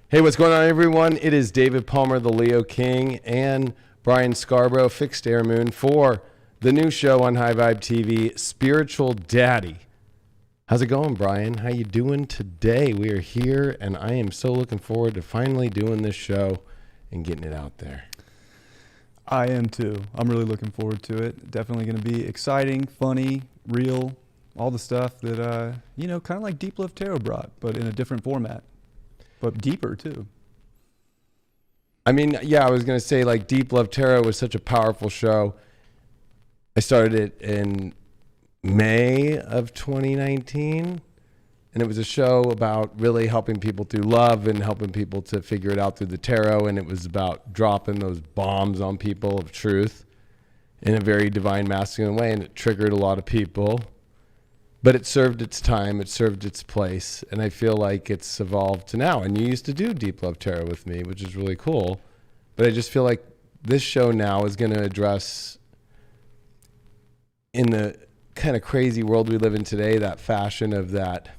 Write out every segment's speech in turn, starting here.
Hey, what's going on, everyone? It is David Palmer, the Leo King, and Brian Scarborough, Fixed Air Moon, for the new show on High Vibe TV, Spiritual Daddy. How's it going, Brian? How you doing today? We are here, and I am so looking forward to finally doing this show and getting it out there. I am too. I'm really looking forward to it. Definitely going to be exciting, funny, real, all the stuff that, kind of like Deep Love Tarot brought, but in a different format. But deeper, too. I mean, yeah, I was going to say, like, Deep Love Tarot was such a powerful show. I started it in May of 2019, and it was a show about really helping people through love and helping people to figure it out through the tarot, and it was about dropping those bombs on people of truth in a very divine masculine way, and it triggered a lot of people. But it served its time, it served its place, and I feel like it's evolved to now. And you used to do Deep Love Tarot with me, which is really cool. But I just feel like this show now is going to address, in the kind of crazy world we live in today, that fashion of that,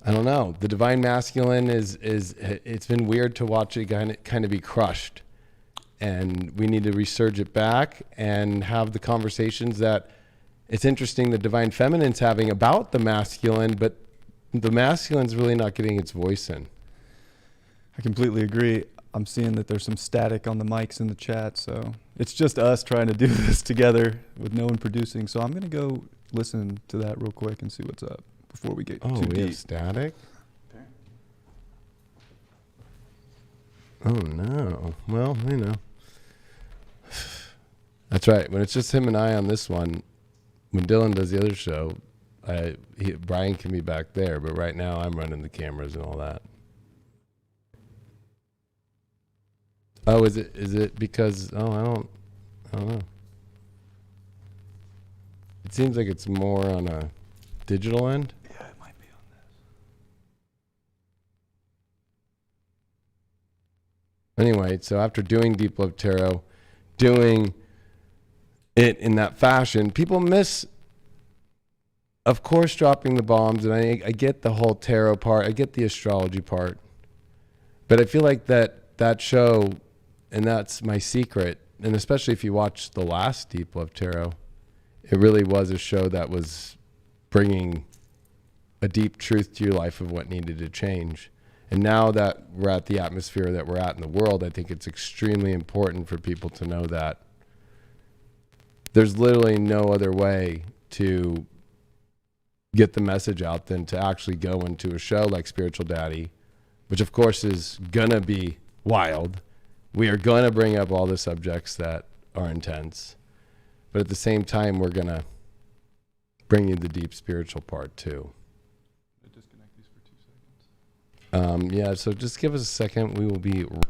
I don't know, the divine masculine is it's been weird to watch it kind of be crushed. And we need to resurge it back and have the conversations that it's interesting the divine feminine's having about the masculine, but the masculine's really not getting its voice in. I completely agree. I'm seeing that there's some static on the mics in the chat, so it's just us trying to do this together with no one producing. So I'm going to go listen to that real quick and see what's up before we get too we deep. Have static? Oh, no. Well, That's right. When it's just him and I on this one, when Dylan does the other show, Brian can be back there, but right now I'm running the cameras and all that. Oh, is it because, I don't know. It seems like it's more on a digital end. Yeah, it might be on this. Anyway, so after doing Deep Love Tarot, doing it in that fashion, people miss, of course, dropping the bombs, and I get the whole tarot part, I get the astrology part, but I feel like that show, and that's my secret, and especially if you watch the last Deep Love Tarot, it really was a show that was bringing a deep truth to your life of what needed to change. And now that we're at the atmosphere that we're at in the world, I think it's extremely important for people to know that there's literally no other way to get the message out than to actually go into a show like Spiritual Daddy, which of course is gonna be wild. We are gonna bring up all the subjects that are intense, but at the same time, we're gonna bring you the deep spiritual part too. Disconnect these for 2 seconds. Yeah, so just give us a second. We will be right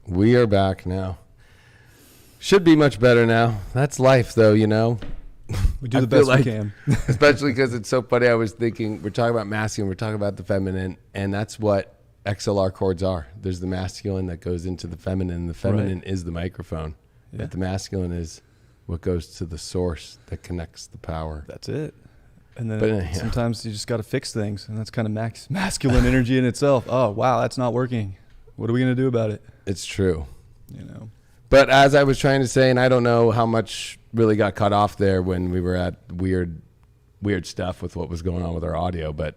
We are back now. Should be much better now. That's life, though, you know. We do the best we can. Especially because it's so funny. I was thinking, we're talking about masculine, we're talking about the feminine, and that's what XLR chords are. There's the masculine that goes into the feminine. The feminine is the microphone. Yeah. But the masculine is what goes to the source that connects the power. That's it. And then sometimes you just got to fix things, and that's kind of masculine energy in itself. Oh, wow, that's not working. What are we going to do about it? It's true. You know. But as I was trying to say, and I don't know how much really got cut off there when we were at weird stuff with what was going on with our audio, but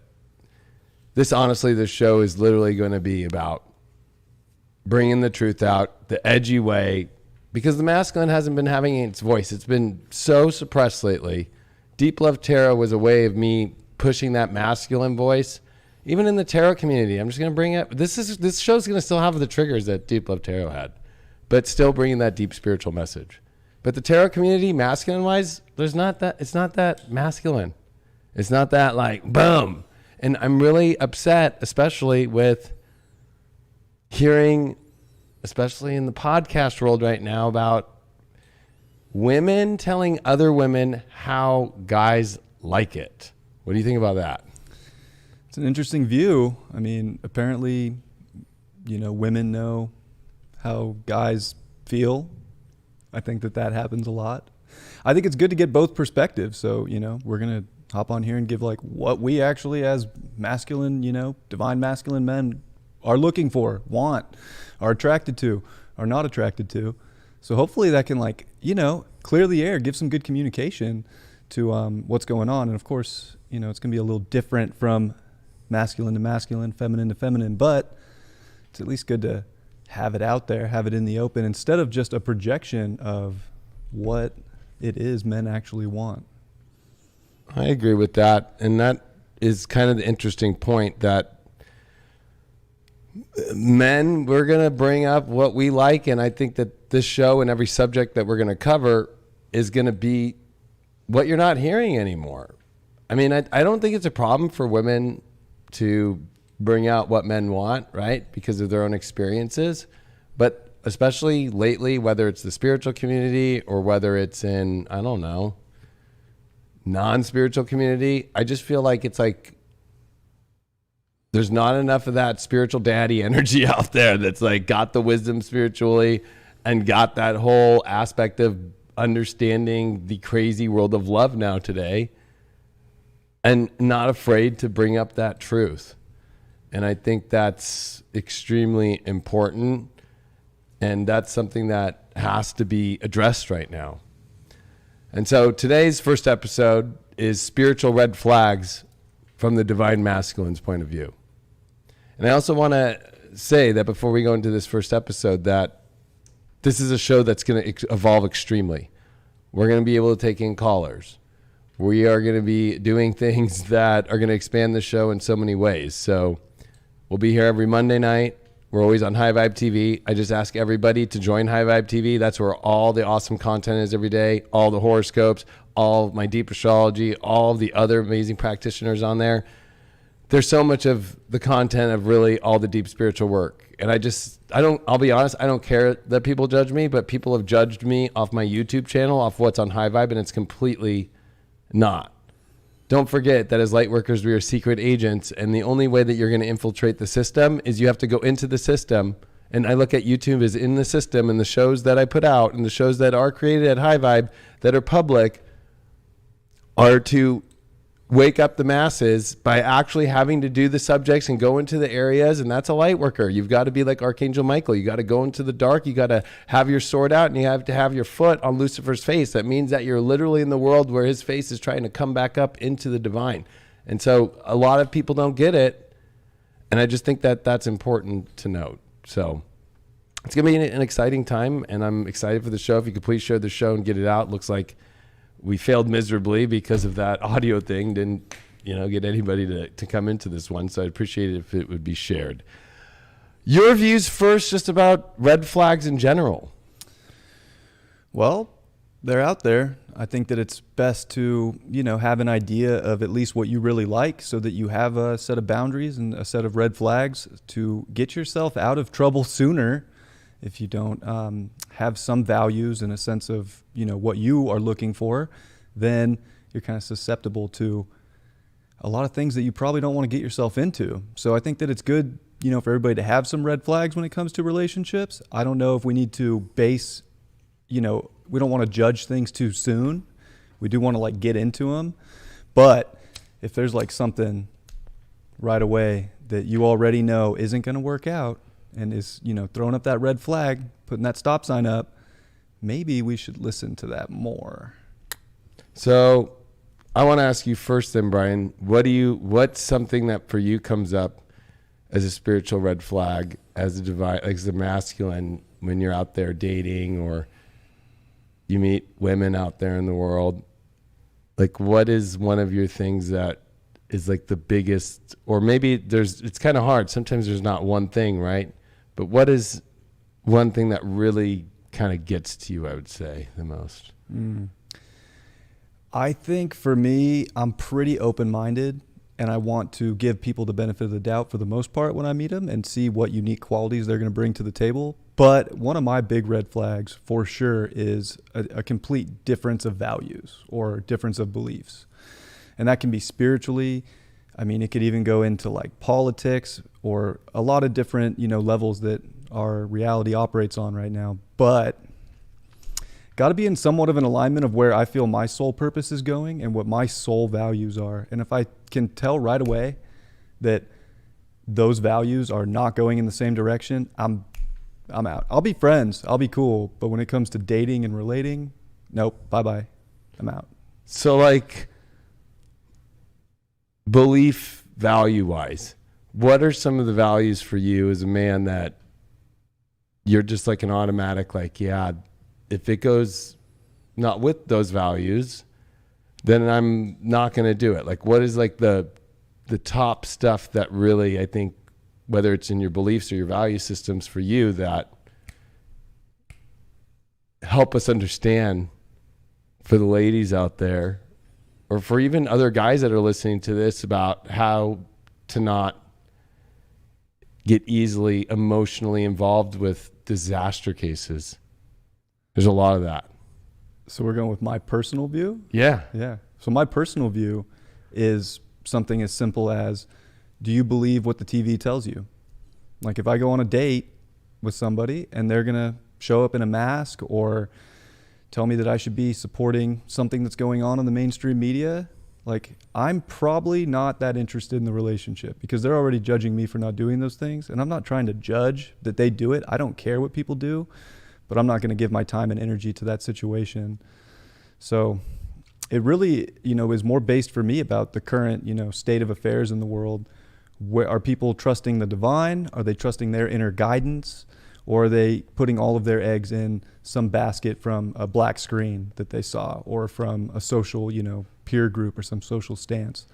this show is literally going to be about bringing the truth out the edgy way, because the masculine hasn't been having its voice. It's been so suppressed lately. Deep Love Tarot was a way of me pushing that masculine voice, even in the tarot community. I'm just going to bring it. This show's going to still have the triggers that Deep Love Tarot had, but still bringing that deep spiritual message. But the tarot community, masculine-wise, it's not that masculine. It's not that like, boom. And I'm really upset, especially with hearing, especially in the podcast world right now, about women telling other women how guys like it. What do you think about that? It's an interesting view. I mean, apparently, women know how guys feel. I think that happens a lot. I think it's good to get both perspectives. So, we're going to hop on here and give like what we actually as masculine, divine masculine men are looking for, want, are attracted to, are not attracted to. So hopefully that can clear the air, give some good communication to what's going on. And of course, it's going to be a little different from masculine to masculine, feminine to feminine, but it's at least good to have it out there, have it in the open, instead of just a projection of what it is men actually want. I agree with that. And that is kind of the interesting point, that men, we're going to bring up what we like. And I think that this show and every subject that we're going to cover is going to be what you're not hearing anymore. I mean, I don't think it's a problem for women to bring out what men want, right? Because of their own experiences. But especially lately, whether it's the spiritual community or whether it's in, I don't know, non-spiritual community, I just feel like it's like there's not enough of that spiritual daddy energy out there that's like got the wisdom spiritually and got that whole aspect of understanding the crazy world of love now today, and not afraid to bring up that truth. And I think that's extremely important, and that's something that has to be addressed right now. And so today's first episode is spiritual red flags from the divine masculine's point of view. And I also want to say that before we go into this first episode, that this is a show that's going to evolve extremely. We're going to be able to take in callers. We are going to be doing things that are going to expand the show in so many ways. So we'll be here every Monday night. We're always on High Vibe TV. I just ask everybody to join High Vibe TV. That's where all the awesome content is every day, all the horoscopes, all my deep astrology, all the other amazing practitioners on there. There's so much of the content of really all the deep spiritual work. And I'll be honest, I don't care that people judge me, but people have judged me off my YouTube channel, off what's on High Vibe, and it's completely not. Don't forget that as Lightworkers, we are secret agents, and the only way that you're going to infiltrate the system is you have to go into the system. And I look at YouTube as in the system, and the shows that I put out and the shows that are created at High Vibe that are public are to wake up the masses by actually having to do the subjects and go into the areas. And that's a light worker. You've got to be like Archangel Michael. You got to go into the dark. You got to have your sword out, and you have to have your foot on Lucifer's face. That means that you're literally in the world where his face is trying to come back up into the divine. And so a lot of people don't get it. And I just think that that's important to note. So it's going to be an exciting time, and I'm excited for the show. If you could please share the show and get it out. Looks like we failed miserably because of that audio thing. Didn't, get anybody to come into this one. So I'd appreciate it if it would be shared. Your views first, just about red flags in general. Well, they're out there. I think that it's best to, have an idea of at least what you really like, so that you have a set of boundaries and a set of red flags to get yourself out of trouble sooner if you don't have some values and a sense of, what you are looking for, then you're kind of susceptible to a lot of things that you probably don't want to get yourself into. So I think that it's good, for everybody to have some red flags when it comes to relationships. I don't know if we need to base, we don't want to judge things too soon. We do want to get into them. But if there's something right away that you already know isn't going to work out and is, throwing up that red flag, putting that stop sign up, maybe we should listen to that more. So I want to ask you first then, Brian, what's something that for you comes up as a spiritual red flag, as a divine, as a masculine, when you're out there dating or you meet women out there in the world? What is one of your things that is the biggest, or maybe it's kind of hard. Sometimes there's not one thing, right? But what is one thing that really kind of gets to you, I would say, the most? I think for me, I'm pretty open-minded, and I want to give people the benefit of the doubt for the most part when I meet them and see what unique qualities they're going to bring to the table. But one of my big red flags for sure is a complete difference of values or difference of beliefs. And that can be spiritually. I mean, it could even go into politics or a lot of different, levels that our reality operates on right now. But got to be in somewhat of an alignment of where I feel my soul purpose is going and what my soul values are. And if I can tell right away that those values are not going in the same direction, I'm out. I'll be friends. I'll be cool. But when it comes to dating and relating, nope, bye-bye. I'm out. So belief value-wise, what are some of the values for you as a man that you're just an automatic, yeah, if it goes not with those values, then I'm not going to do it? What is the top stuff that really, I think, whether it's in your beliefs or your value systems for you, that help us understand for the ladies out there, or for even other guys that are listening to this, about how to not get easily emotionally involved with disaster cases? There's a lot of that. So we're going with my personal view? Yeah. Yeah. So my personal view is something as simple as, do you believe what the TV tells you? If I go on a date with somebody and they're going to show up in a mask or tell me that I should be supporting something that's going on in the mainstream media, I'm probably not that interested in the relationship, because they're already judging me for not doing those things. And I'm not trying to judge that they do it. I don't care what people do, but I'm not going to give my time and energy to that situation. So it really, is more based for me about the current, state of affairs in the world. Where are people trusting the divine? Are they trusting their inner guidance? Or are they putting all of their eggs in some basket from a black screen that they saw, or from a social, peer group or some social stance?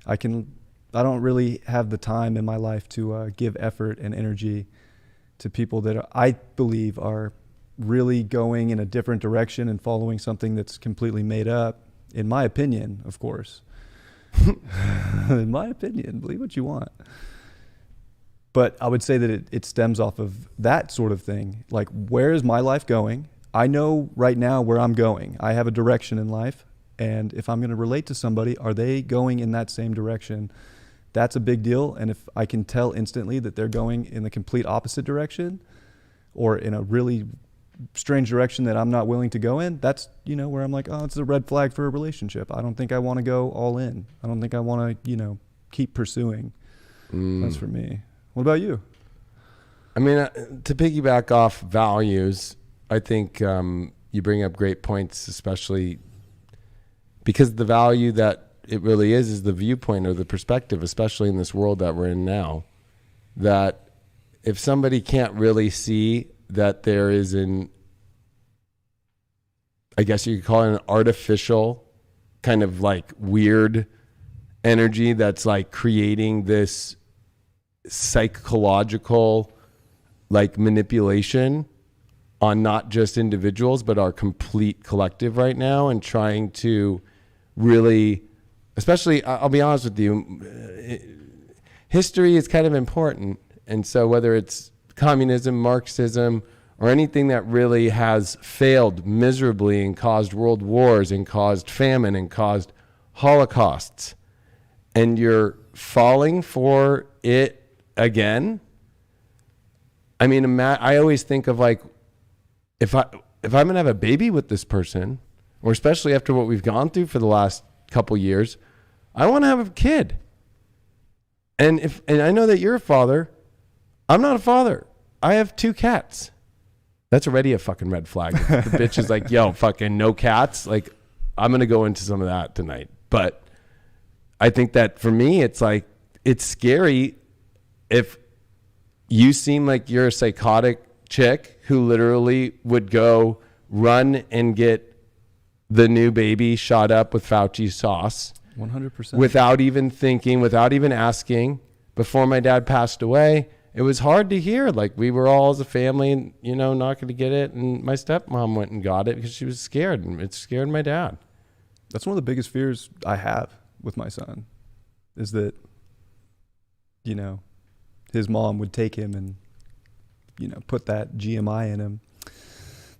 I don't really have the time in my life to give effort and energy to people that I believe are really going in a different direction and following something that's completely made up, in my opinion, of course. In my opinion, believe what you want. But I would say that it stems off of that sort of thing. Where is my life going? I know right now where I'm going. I have a direction in life. And if I'm going to relate to somebody, are they going in that same direction? That's a big deal. And if I can tell instantly that they're going in the complete opposite direction, or in a really strange direction that I'm not willing to go in, that's, where I'm it's a red flag for a relationship. I don't think I want to go all in. I don't think I want to, keep pursuing. That's for me. What about you? I mean, to piggyback off values, I think you bring up great points, especially because the value that it really is the viewpoint or the perspective, especially in this world that we're in now, that if somebody can't really see that there is I guess you could call it an artificial kind of weird energy that's creating this psychological manipulation on not just individuals but our complete collective right now, and trying to really, especially, I'll be honest with you, history is kind of important. And so whether it's communism, Marxism, or anything that really has failed miserably and caused world wars and caused famine and caused holocausts, and you're falling for it again. I mean, I always think of like, if I'm going to have a baby with this person, or especially after what we've gone through for the last couple years, I want to have a kid. And I know that you're a father. I'm not a father. I have 2 cats. That's already a fucking red flag. The bitch is like, yo, fucking no cats. Like, I'm going to go into some of that tonight. But I think that for me, it's like, it's scary if you seem like you're a psychotic chick who literally would go run and get the new baby shot up with Fauci sauce. 100%. Without even thinking, without even asking. Before my dad passed away, it was hard to hear. Like, we were all as a family, you know, not going to get it. And my stepmom went and got it because she was scared, and it scared my dad. That's one of the biggest fears I have with my son, is that, you know, his mom would take him and, you know, put that GMI in him.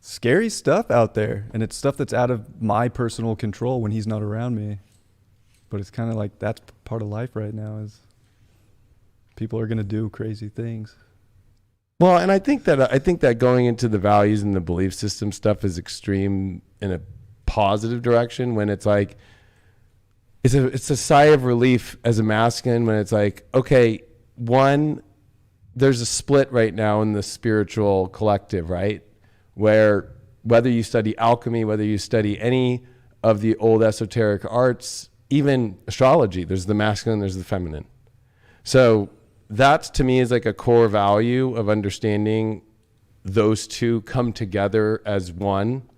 Scary stuff out there. And it's stuff that's out of my personal control when he's not around me. But it's kind of like, that's part of life right now, is people are going to do crazy things. Well, and I think that going into the values and the belief system stuff is extreme in a positive direction, when it's like, it's a sigh of relief as a masculine when it's like, okay, one, there's a split right now in the spiritual collective, right? Where whether you study alchemy, whether you study any of the old esoteric arts, even astrology, there's the masculine, there's the feminine. So that to me is like a core value of understanding those two come together as one.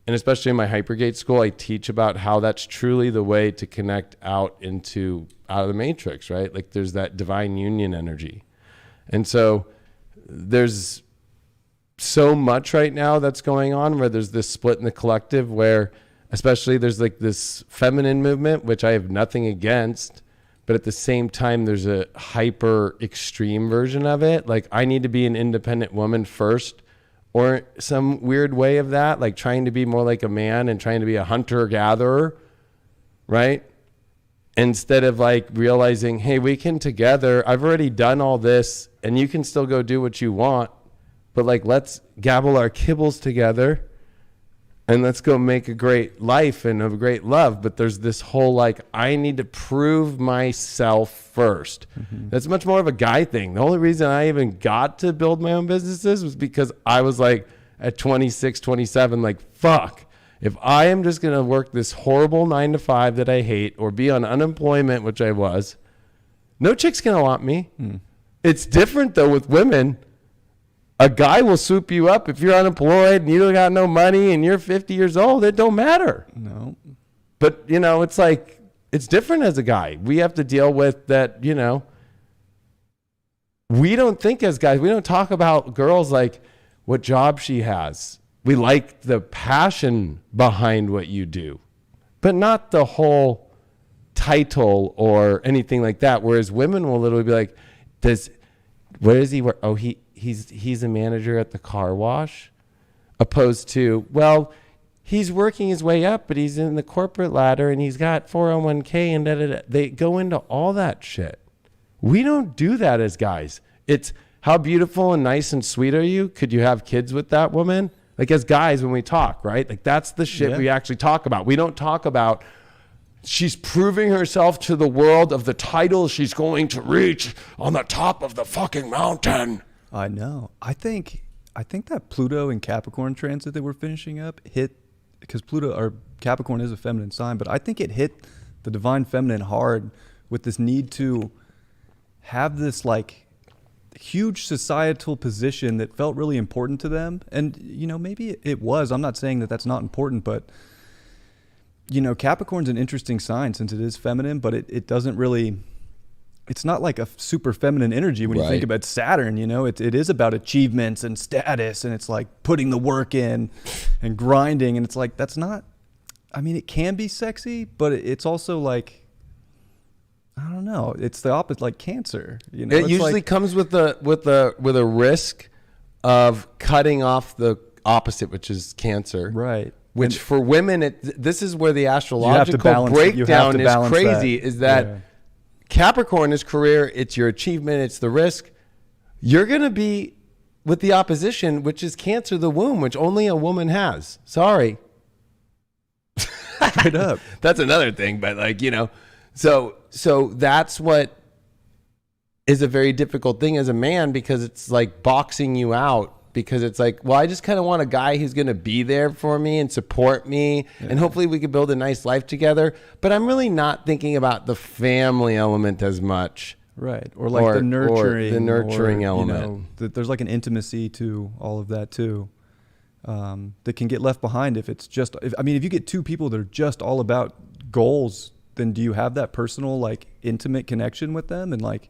And especially in my Hypergate school, I teach about how that's truly the way to connect out of the matrix, right? Like, there's that divine union energy. And so there's so much right now that's going on where there's this split in the collective, where especially there's like this feminine movement, which I have nothing against, but at the same time, there's a hyper extreme version of it. Like, I need to be an independent woman first, or some weird way of that, like trying to be more like a man and trying to be a hunter-gatherer, right? Instead of like realizing, hey, we can together, I've already done all this and you can still go do what you want, but like, let's gabble our kibbles together and let's go make a great life and a great love. But there's this whole like, I need to prove myself first. Mm-hmm. That's much more of a guy thing. The only reason I even got to build my own businesses was because I was like at 26, 27, like, fuck, if I am just going to work this horrible 9-to-5 that I hate, or be on unemployment, which I was, no chick's going to want me. It's different though with women. A guy will swoop you up if you're unemployed and you don't got no money and you're 50 years old. It don't matter. No. But, you know, it's like, it's different as a guy. We have to deal with that, you know. We don't think as guys, we don't talk about girls like what job she has. We like the passion behind what you do, but not the whole title or anything like that. Whereas women will literally be like, where does he work? Oh, he's a manager at the car wash, opposed to, well, he's working his way up, but he's in the corporate ladder and he's got 401k and da-da-da. They go into all that shit. We don't do that as guys. It's how beautiful and nice and sweet are you? Could you have kids with that woman? Like, as guys, when we talk, right? Like, that's the shit we actually talk about. We don't talk about she's proving herself to the world of the title she's going to reach on the top of the fucking mountain. I know. I think that Pluto and Capricorn transit that we're finishing up hit, because Pluto or Capricorn is a feminine sign, but I think it hit the divine feminine hard with this need to have this like huge societal position that felt really important to them. And, you know, maybe it was. I'm not saying that that's not important, but, you know, Capricorn's an interesting sign since it is feminine, but it doesn't really, it's not like a super feminine energy when you think about Saturn, you know. It is about achievements and status, and it's like putting the work in and grinding, and it's like, that's not, I mean, it can be sexy, but it's also like, I don't know, it's the opposite, like Cancer, you know. It usually like, comes with a risk of cutting off the opposite, which is Cancer. Right. Which for women, this is where the astrological balance it. breakdown is crazy, that. is that Yeah. Capricorn is career, it's your achievement, it's the risk. You're going to be with the opposition, which is Cancer, the womb, which only a woman has. Sorry. Straight up. That's another thing, but like, you know, so that's what is a very difficult thing as a man, because it's like boxing you out, because it's like, well, I just kind of want a guy who's going to be there for me and support me, and hopefully we could build a nice life together. But I'm really not thinking about the family element as much. Right. Or like the nurturing. Or the nurturing element. You know, there's like an intimacy to all of that too. That can get left behind if it's just, if you get two people that are just all about goals, then do you have that personal, like intimate connection with them? And like,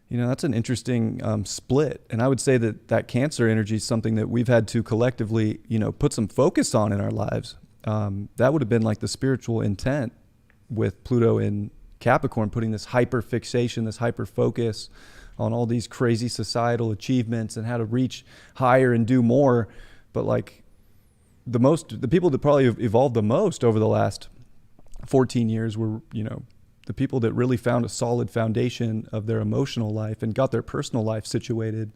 you know, that's an interesting split. And I would say that Cancer energy is something that we've had to collectively, you know, put some focus on in our lives. That would have been like the spiritual intent with Pluto in Capricorn, putting this hyper fixation, this hyper focus on all these crazy societal achievements and how to reach higher and do more. But like the people that probably have evolved the most over the last 14 years were, you know, the people that really found a solid foundation of their emotional life and got their personal life situated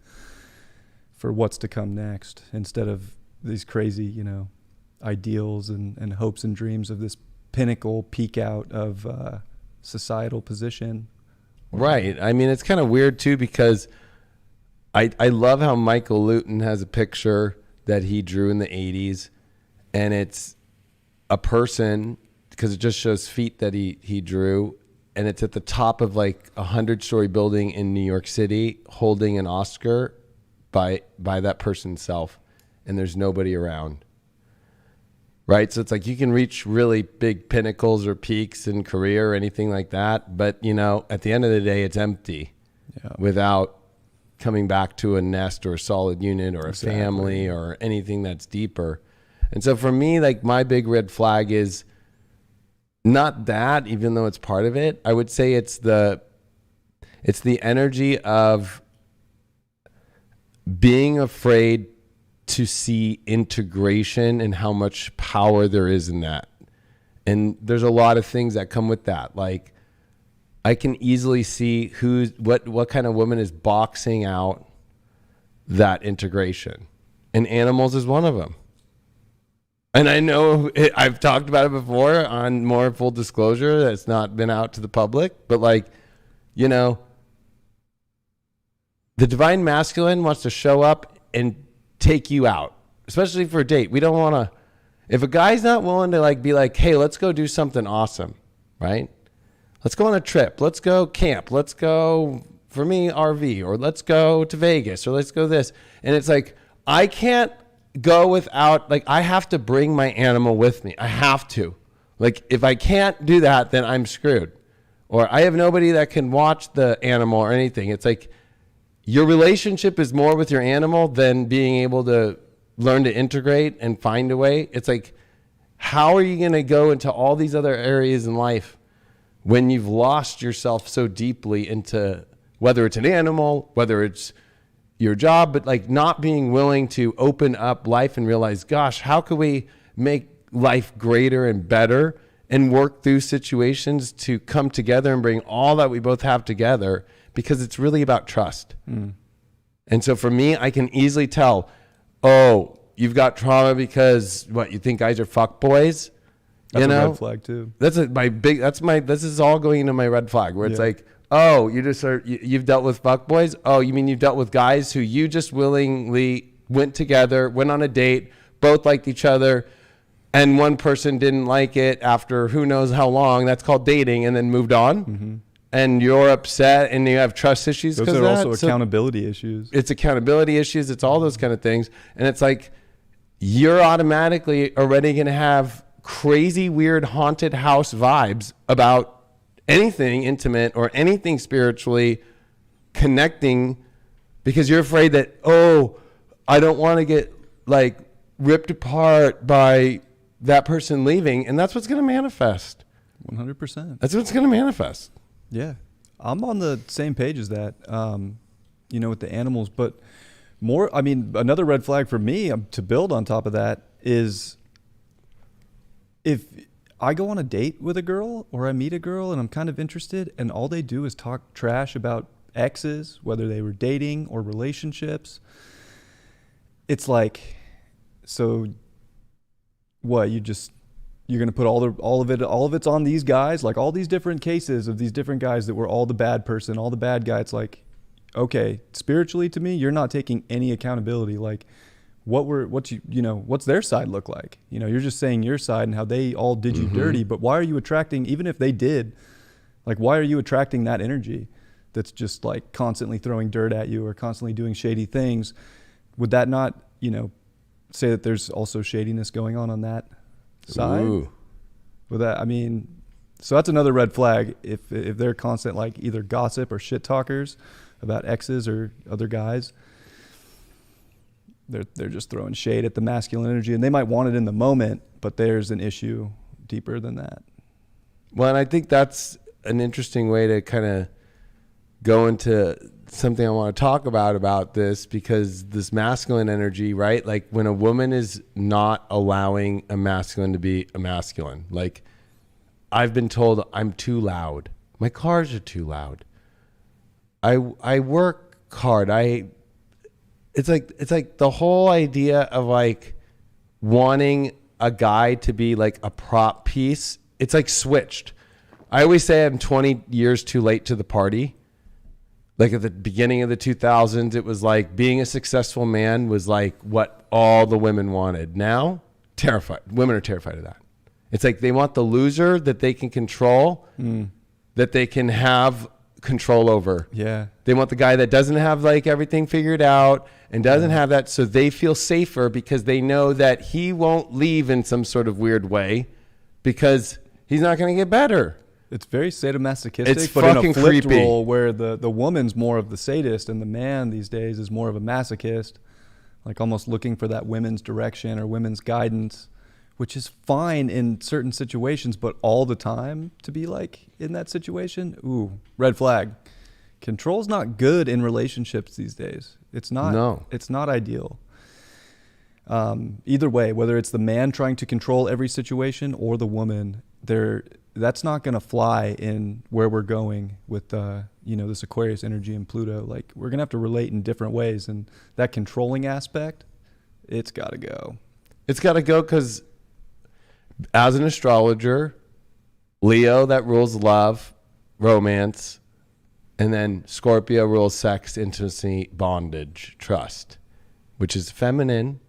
for what's to come next, instead of these crazy, you know, ideals and hopes and dreams of this pinnacle peak out of societal position. Right. I mean, it's kind of weird too, because I love how Michael Luton has a picture that he drew in the 80s, and it's a person, because it just shows feet that he drew, and it's at the top of like a 100-story building in New York City holding an Oscar by that person's self, and there's nobody around. Right? So it's like you can reach really big pinnacles or peaks in career or anything like that, but you know, at the end of the day, it's empty without coming back to a nest or a solid unit or a family or anything that's deeper. And so for me, like my big red flag is not that, even though it's part of it. I would say it's the energy of being afraid to see integration and how much power there is in that. And there's a lot of things that come with that. Like I can easily see what kind of woman is boxing out that integration. And animals is one of them. And I know I've talked about it before on more full disclosure that's not been out to the public, but like, you know, the divine masculine wants to show up and take you out, especially for a date. We don't want to, if a guy's not willing to like be like, hey, let's go do something awesome, right? Let's go on a trip. Let's go camp. Let's go, for me, RV, or let's go to Vegas, or let's go this. And it's like, I can't go without, like, I have to bring my animal with me. I have to. Like, if I can't do that, then I'm screwed. Or I have nobody that can watch the animal or anything. It's like, your relationship is more with your animal than being able to learn to integrate and find a way. It's like, how are you going to go into all these other areas in life when you've lost yourself so deeply into, whether it's an animal, whether it's your job, but like not being willing to open up life and realize, gosh, how could we make life greater and better and work through situations to come together and bring all that we both have together, because it's really about trust. And so for me, I can easily tell, oh, you've got trauma because what, you think guys are fuck boys? That's you know? a red flag too. This is all going into my red flag, where it's like, oh, you've dealt with fuck boys? Oh, you mean you've dealt with guys who you just willingly went together, went on a date, both liked each other, and one person didn't like it after who knows how long, that's called dating, and then moved on. And you're upset and you have trust issues because of that. Those are also accountability issues. It's accountability issues. It's all those kind of things. And it's like, you're automatically already going to have crazy, weird, haunted house vibes about anything intimate or anything spiritually connecting, because you're afraid that, oh, I don't want to get like ripped apart by that person leaving. And that's what's going to manifest. 100%. That's what's going to manifest. Yeah, I'm on the same page as that. with the animals. But more, I mean, another red flag for me, to build on top of that, is if I go on a date with a girl or I meet a girl and I'm kind of interested and all they do is talk trash about exes, whether they were dating or relationships, it's like, so what, you're going to put all of it's on these guys, like all these different cases of these different guys that were all the bad person, all the bad guy. It's like, okay, spiritually to me, you're not taking any accountability. Like what's their side look like? You're just saying your side and how they all did you dirty, but why are you attracting, even if they did, like, why are you attracting that energy that's just like constantly throwing dirt at you or constantly doing shady things? Would that not, say that there's also shadiness going on that side? Ooh. With that, I mean, so that's another red flag. If they're constant, like either gossip or shit talkers about exes or other guys, they're just throwing shade at the masculine energy, and they might want it in the moment, but there's an issue deeper than that. Well, and I think that's an interesting way to kind of go into something I want to talk about this, because this masculine energy, right? Like when a woman is not allowing a masculine to be a masculine, like I've been told I'm too loud. My cars are too loud. I work hard. It's like the whole idea of like wanting a guy to be like a prop piece. It's like switched. I always say I'm 20 years too late to the party. Like at the beginning of the 2000s, it was like being a successful man was like what all the women wanted. Now, terrified. Women are terrified of that. It's like they want the loser that they can control, that they can have control over. Yeah. They want the guy that doesn't have like everything figured out and doesn't have that, so they feel safer because they know that he won't leave in some sort of weird way because he's not going to get better. It's very sadomasochistic, It's but in a fucking flipped creepy. role where the woman's more of the sadist and the man these days is more of a masochist, like almost looking for that women's direction or women's guidance, which is fine in certain situations, but all the time to be like in that situation, ooh, red flag. Control's not good in relationships these days. It's not. No. It's not ideal. Either way, whether it's the man trying to control every situation or the woman, that's not going to fly in where we're going with this Aquarius energy and Pluto. Like we're going to have to relate in different ways, and that controlling aspect, it's got to go. It's got to go because as an astrologer, Leo, that rules love, romance, and then Scorpio rules sex, intimacy, bondage, trust, which is feminine.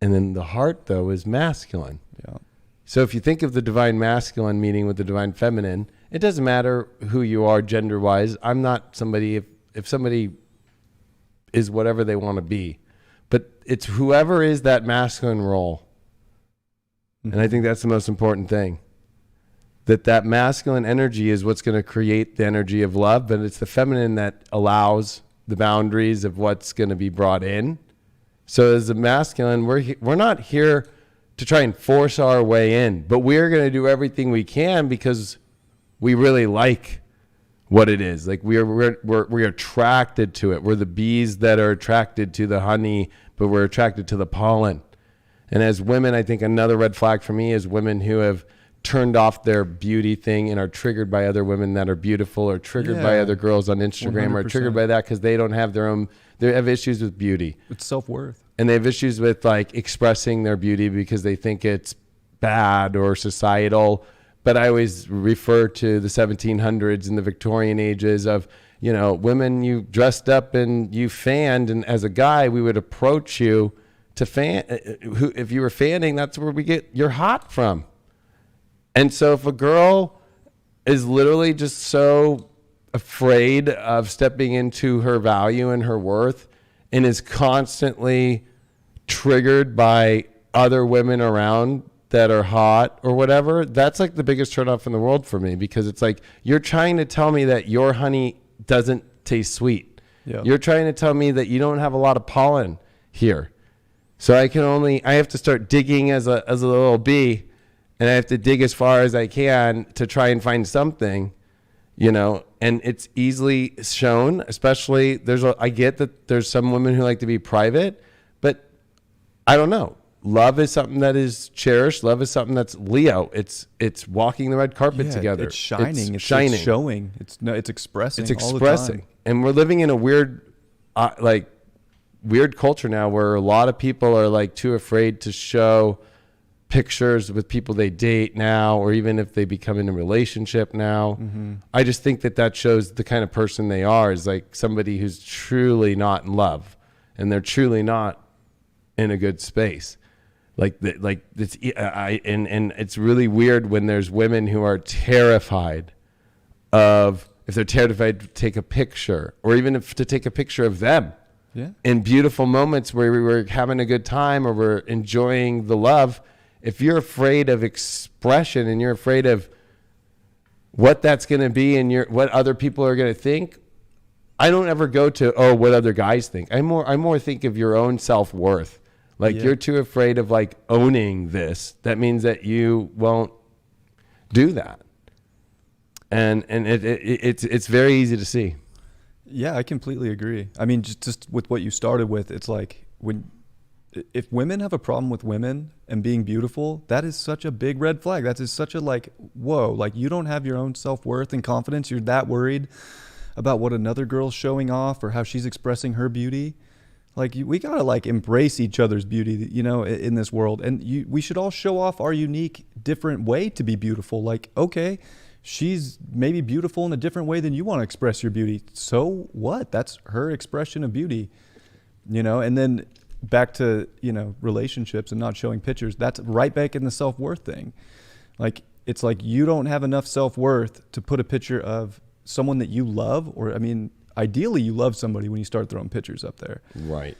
And then the heart, though, is masculine. Yeah. So if you think of the divine masculine meeting with the divine feminine, it doesn't matter who you are gender-wise. I'm not somebody, if somebody is whatever they want to be, but it's whoever is that masculine role. And I think that's the most important thing. That masculine energy is what's going to create the energy of love, but it's the feminine that allows the boundaries of what's going to be brought in. So as a masculine, we're not here to try and force our way in, but we're going to do everything we can because we really like what it is. Like we're attracted to it. We're the bees that are attracted to the honey, but we're attracted to the pollen. And as women, I think another red flag for me is women who have turned off their beauty thing and are triggered by other women that are beautiful, or triggered by other girls on Instagram, 100%. or triggered by that because they don't have they have issues with beauty. It's self-worth. And they have issues with like expressing their beauty because they think it's bad or societal. But I always refer to the 1700s and the Victorian ages of, women, you dressed up and you fanned. And as a guy, we would approach you to fan. If you were fanning, that's where we get you're hot from. And so if a girl is literally just so afraid of stepping into her value and her worth and is constantly triggered by other women around that are hot or whatever, that's like the biggest turnoff in the world for me, because it's like you're trying to tell me that your honey doesn't taste sweet. Yeah. You're trying to tell me that you don't have a lot of pollen here. So I have to start digging as a little bee, and I have to dig as far as I can to try and find something. you know, and it's easily shown, especially I get that there's some women who like to be private, but I don't know. Love is something that is cherished. Love is something that's Leo. It's walking the red carpet together. It's shining. It's shining. It's showing. It's expressing. It's expressing. All the time. And we're living in a weird culture now where a lot of people are like too afraid to show pictures with people they date now, or even if they become in a relationship now. Mm-hmm. I just think that shows the kind of person they are, is like somebody who's truly not in love, and they're truly not in a good space. And it's really weird when there's women who are terrified of, if they're terrified to take a picture, or even if to take a picture of them in beautiful moments where we were having a good time or we're enjoying the love. If you're afraid of expression and you're afraid of what that's going to be and what other people are going to think, I don't ever go to, what other guys think. I more think of your own self-worth. Like you're too afraid of like owning this. That means that you won't do that. And it's very easy to see. Yeah, I completely agree. I mean, just with what you started with, it's like if women have a problem with women and being beautiful, that is such a big red flag. That is such a whoa, you don't have your own self-worth and confidence. You're that worried about what another girl's showing off or how she's expressing her beauty. We gotta embrace each other's beauty, in this world. And we should all show off our unique, different way to be beautiful. Okay, she's maybe beautiful in a different way than you want to express your beauty. So what? That's her expression of beauty, and then back to, relationships and not showing pictures. That's right back in the self-worth thing. It's you don't have enough self-worth to put a picture of someone that you love, or, ideally you love somebody when you start throwing pictures up there. Right.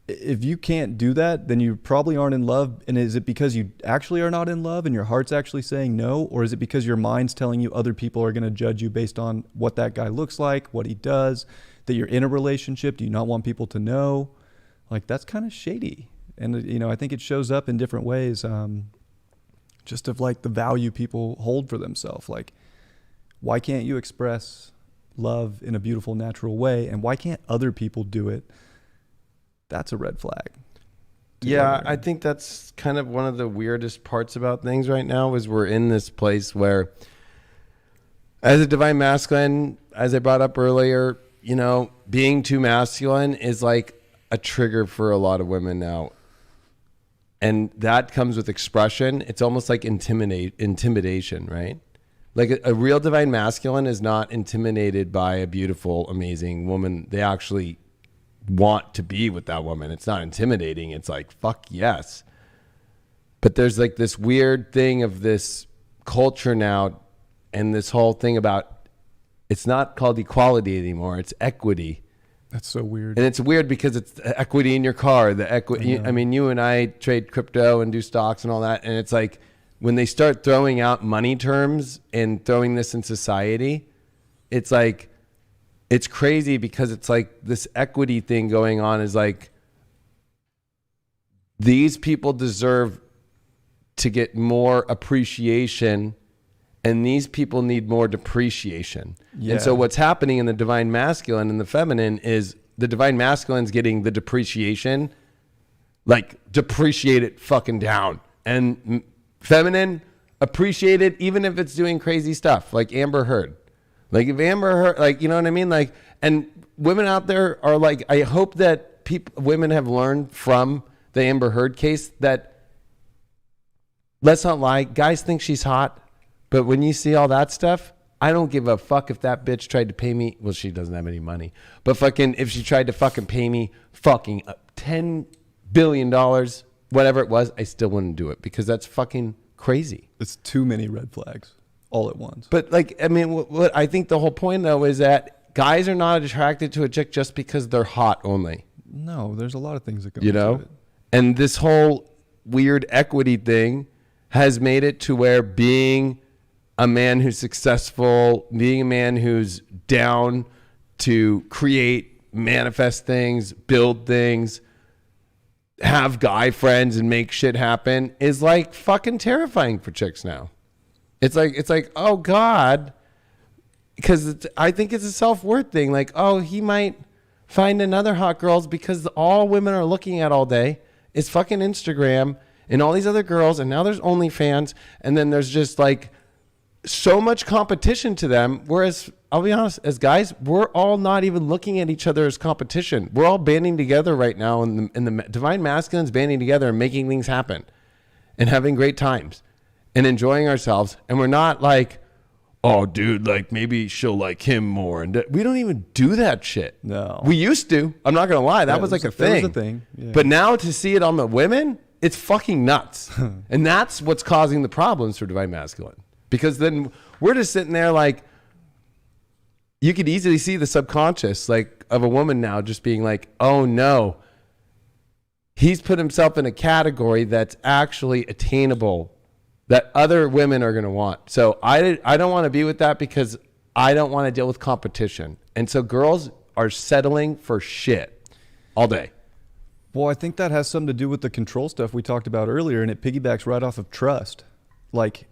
If you can't do that, then you probably aren't in love. And is it because you actually are not in love and your heart's actually saying no? Or is it because your mind's telling you other people are going to judge you based on what that guy looks like, what he does, that you're in a relationship? Do you not want people to know? That's kind of shady. And, I think it shows up in different ways, just of the value people hold for themselves. Why can't you express love in a beautiful, natural way? And why can't other people do it? That's a red flag. Yeah, I think that's kind of one of the weirdest parts about things right now, is we're in this place where, as a divine masculine, as I brought up earlier, being too masculine is a trigger for a lot of women now. And that comes with expression. It's almost like intimidation, right? A real divine masculine is not intimidated by a beautiful, amazing woman. They actually want to be with that woman. It's not intimidating. It's fuck yes. But there's this weird thing of this culture now, and this whole thing about, it's not called equality anymore. It's equity. That's so weird. And it's weird because it's equity in your car, the equity. I mean, you and I trade crypto and do stocks and all that. And it's when they start throwing out money terms and throwing this in society, it's it's crazy, because it's this equity thing going on is these people deserve to get more appreciation, and these people need more depreciation. Yeah. And so what's happening in the divine masculine and the feminine is the divine masculine's getting the depreciation, depreciate it fucking down. And feminine, appreciate it even if it's doing crazy stuff, like Amber Heard. If Amber Heard, you know what I mean? And women out there are I hope that women have learned from the Amber Heard case that, let's not lie, guys think she's hot, but when you see all that stuff, I don't give a fuck if that bitch tried to pay me. Well, she doesn't have any money, but if she tried to fucking pay me fucking $10 billion, whatever it was, I still wouldn't do it, because that's fucking crazy. It's too many red flags all at once. But what I think the whole point though is that guys are not attracted to a chick just because they're hot only. No, there's a lot of things that go into it. And this whole weird equity thing has made it to where being a man who's successful, being a man who's down to create, manifest things, build things, have guy friends and make shit happen is fucking terrifying for chicks now. It's like, oh God, because I think it's a self-worth thing. Like, oh, he might find another hot girls because all women are looking at all day is fucking Instagram and all these other girls. And now there's OnlyFans. And then there's just like so much competition to them. Whereas I'll be honest, as guys, we're all not even looking at each other as competition. We're all banding together right now. And the divine masculines banding together and making things happen and having great times and enjoying ourselves. And we're not like, oh, dude, like maybe she'll like him more. And we don't even do that shit. No. We used to. I'm not going to lie. That was like a thing. That was a thing. Yeah. But now to see it on the women, it's fucking nuts. And that's what's causing the problems for divine masculine. Because then we're just sitting there like, you could easily see the subconscious like of a woman now just being like, oh no, he's put himself in a category that's actually attainable that other women are going to want. So I don't want to be with that because I don't want to deal with competition. And so girls are settling for shit all day. Well, I think that has something to do with the control stuff we talked about earlier, and it piggybacks right off of trust. Like,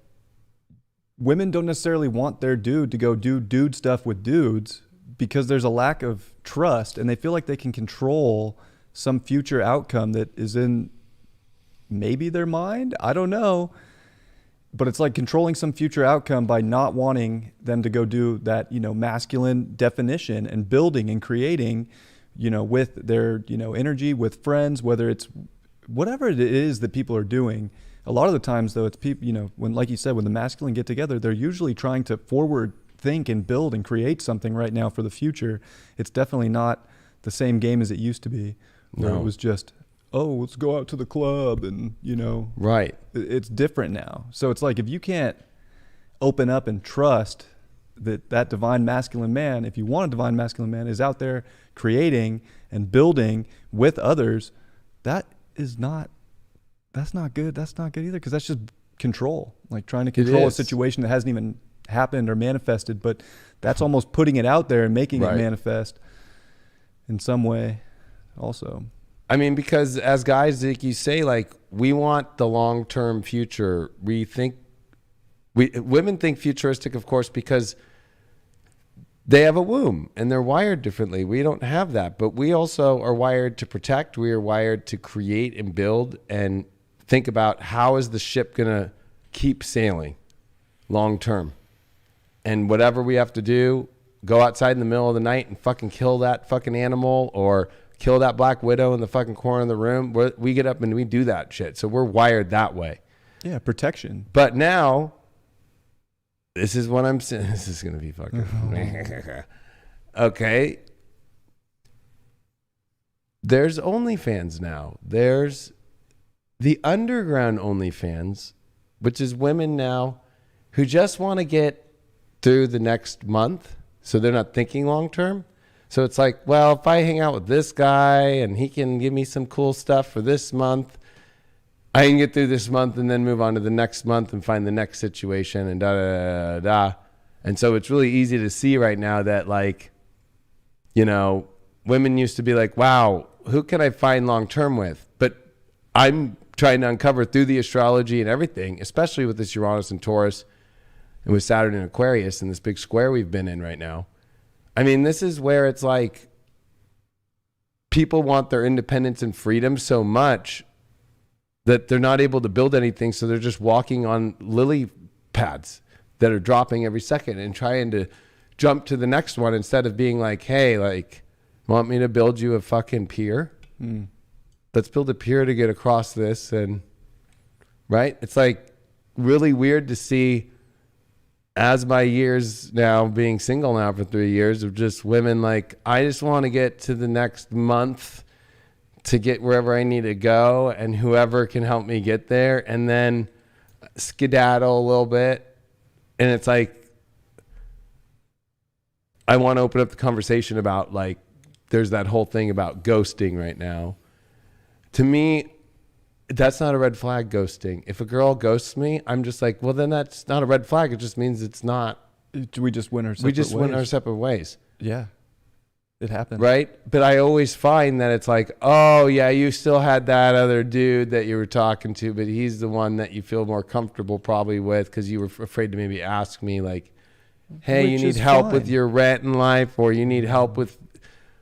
women don't necessarily want their dude to go do dude stuff with dudes because there's a lack of trust, and they feel like they can control some future outcome that is in maybe their mind. I don't know. But it's like controlling some future outcome by not wanting them to go do that, masculine definition and building and creating, with their, energy, with friends, whether it's whatever it is that people are doing. A lot of the times, though, it's people, when, like you said, when the masculine get together, they're usually trying to forward think and build and create something right now for the future. It's definitely not the same game as it used to be, where it was just, oh, let's go out to the club and, Right. It's different now. So it's like, if you can't open up and trust that divine masculine man, if you want a divine masculine man, is out there creating and building with others, that's not good. That's not good either, because that's just control, like trying to control a situation that hasn't even happened or manifested, but that's almost putting it out there and making it manifest in some way also. I mean, because as guys, like you say, like we want the long-term future. Women think futuristic, of course, because they have a womb and they're wired differently. We don't have that, but we also are wired to protect. We are wired to create and build and think about how is the ship going to keep sailing long-term. And whatever we have to do, go outside in the middle of the night and fucking kill that fucking animal or kill that black widow in the fucking corner of the room. We get up and we do that shit. So we're wired that way. Yeah, protection. But now, this is what I'm saying. This is going to be fucking... Okay. There's OnlyFans now. There's the underground OnlyFans, which is women now who just want to get through the next month. So they're not thinking long term. So it's like, well, if I hang out with this guy and he can give me some cool stuff for this month, I can get through this month and then move on to the next month and find the next situation and da. And so it's really easy to see right now that, like, women used to be like, wow, who can I find long term with? But I'm trying to uncover through the astrology and everything, especially with this Uranus and Taurus and with Saturn and Aquarius and this big square we've been in right now. I mean, this is where it's like people want their independence and freedom so much that they're not able to build anything. So they're just walking on lily pads that are dropping every second and trying to jump to the next one instead of being like, hey, like, want me to build you a fucking pier? Let's build a pier to get across this. And right. It's like really weird to see, as my years now being single now for 3 years, of just women like, I just want to get to the next month to get wherever I need to go, and whoever can help me get there, and then skedaddle a little bit. And it's like, I want to open up the conversation about, like, there's that whole thing about ghosting right now. To me, that's not a red flag, ghosting. If a girl ghosts me, I'm just like, well, then that's not a red flag. It just means it's not. We just went our separate ways. Yeah. It happened. Right? But I always find that it's like, oh, yeah, you still had that other dude that you were talking to, but he's the one that you feel more comfortable probably with because you were afraid to maybe ask me, like, hey, you Which need is help with fine. your rent in life, or you need help with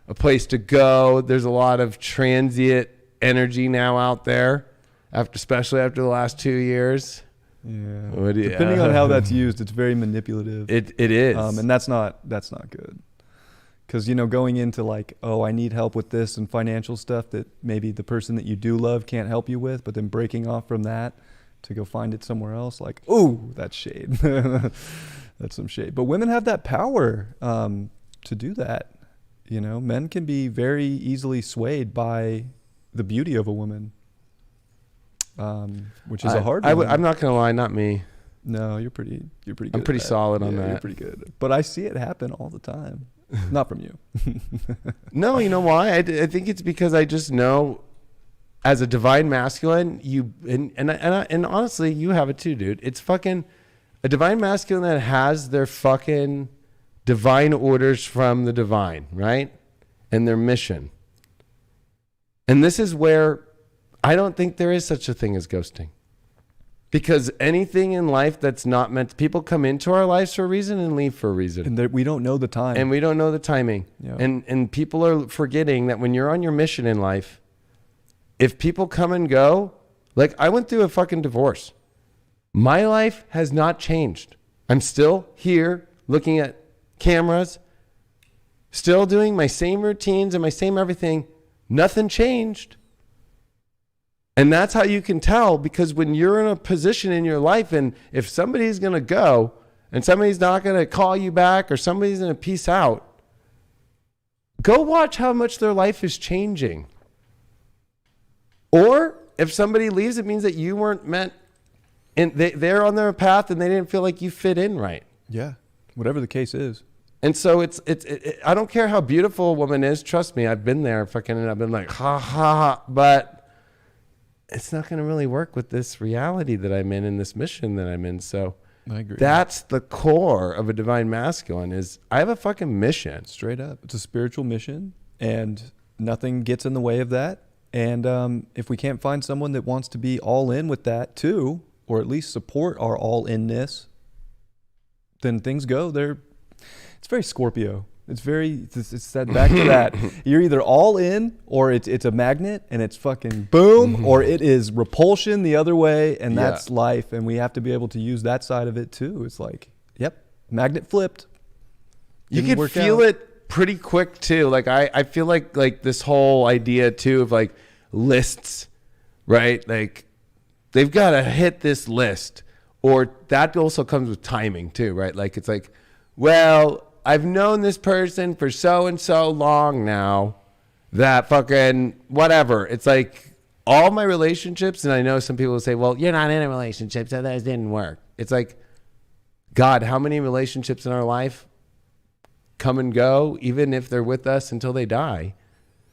a place to go. There's a lot of transient energy now out there, especially after the last 2 years. Yeah. What do you- Depending on how that's used, it's very manipulative. It is. And that's not good. Because, going into like, oh, I need help with this and financial stuff that maybe the person that you do love can't help you with, but then breaking off from that to go find it somewhere else, like, ooh, that's shade. That's some shade. But women have that power to do that. Men can be very easily swayed by the beauty of a woman, which is a hard one. I'm not going to lie, not me. No, you're pretty good. I'm pretty solid on that. You're pretty good. But I see it happen all the time. Not from you. No, you know why? I think it's because I just know, as a divine masculine, and honestly, you have it too, dude. It's fucking a divine masculine that has their fucking divine orders from the divine, right? And their mission. And this is where I don't think there is such a thing as ghosting. Because anything in life that's not meant, people come into our lives for a reason and leave for a reason. And we don't know the time. And we don't know the timing. Yeah. And people are forgetting that when you're on your mission in life, if people come and go, like I went through a fucking divorce. My life has not changed. I'm still here looking at cameras, still doing my same routines and my same everything. Nothing changed. And that's how you can tell, because when you're in a position in your life, and if somebody's going to go and somebody's not going to call you back or somebody's going to peace out, go watch how much their life is changing. Or if somebody leaves, it means that you weren't meant, and they're on their path and they didn't feel like you fit in right. Yeah, whatever the case is. And so it's I don't care how beautiful a woman is. Trust me, I've been there fucking, and I've been like, ha ha, but it's not going to really work with this reality that I'm in and this mission that I'm in. So I agree. That's the core of a divine masculine is I have a fucking mission. Straight up. It's a spiritual mission and nothing gets in the way of that. And if we can't find someone that wants to be all in with that too, or at least support our all-inness, then things go. It's very Scorpio. It's that back to that. You're either all in or it's a magnet and it's fucking boom, or it is repulsion the other way, and that's life. And we have to be able to use that side of it too. It's like, yep, magnet flipped. You can feel it pretty quick too. Like I feel like this whole idea too of like lists, right? Like they've got to hit this list, or that also comes with timing too, right? Like it's like, well, I've known this person for so and so long now that fucking whatever. It's like all my relationships, and I know some people will say, well, you're not in a relationship, so those didn't work. It's like, God, how many relationships in our life come and go, even if they're with us until they die,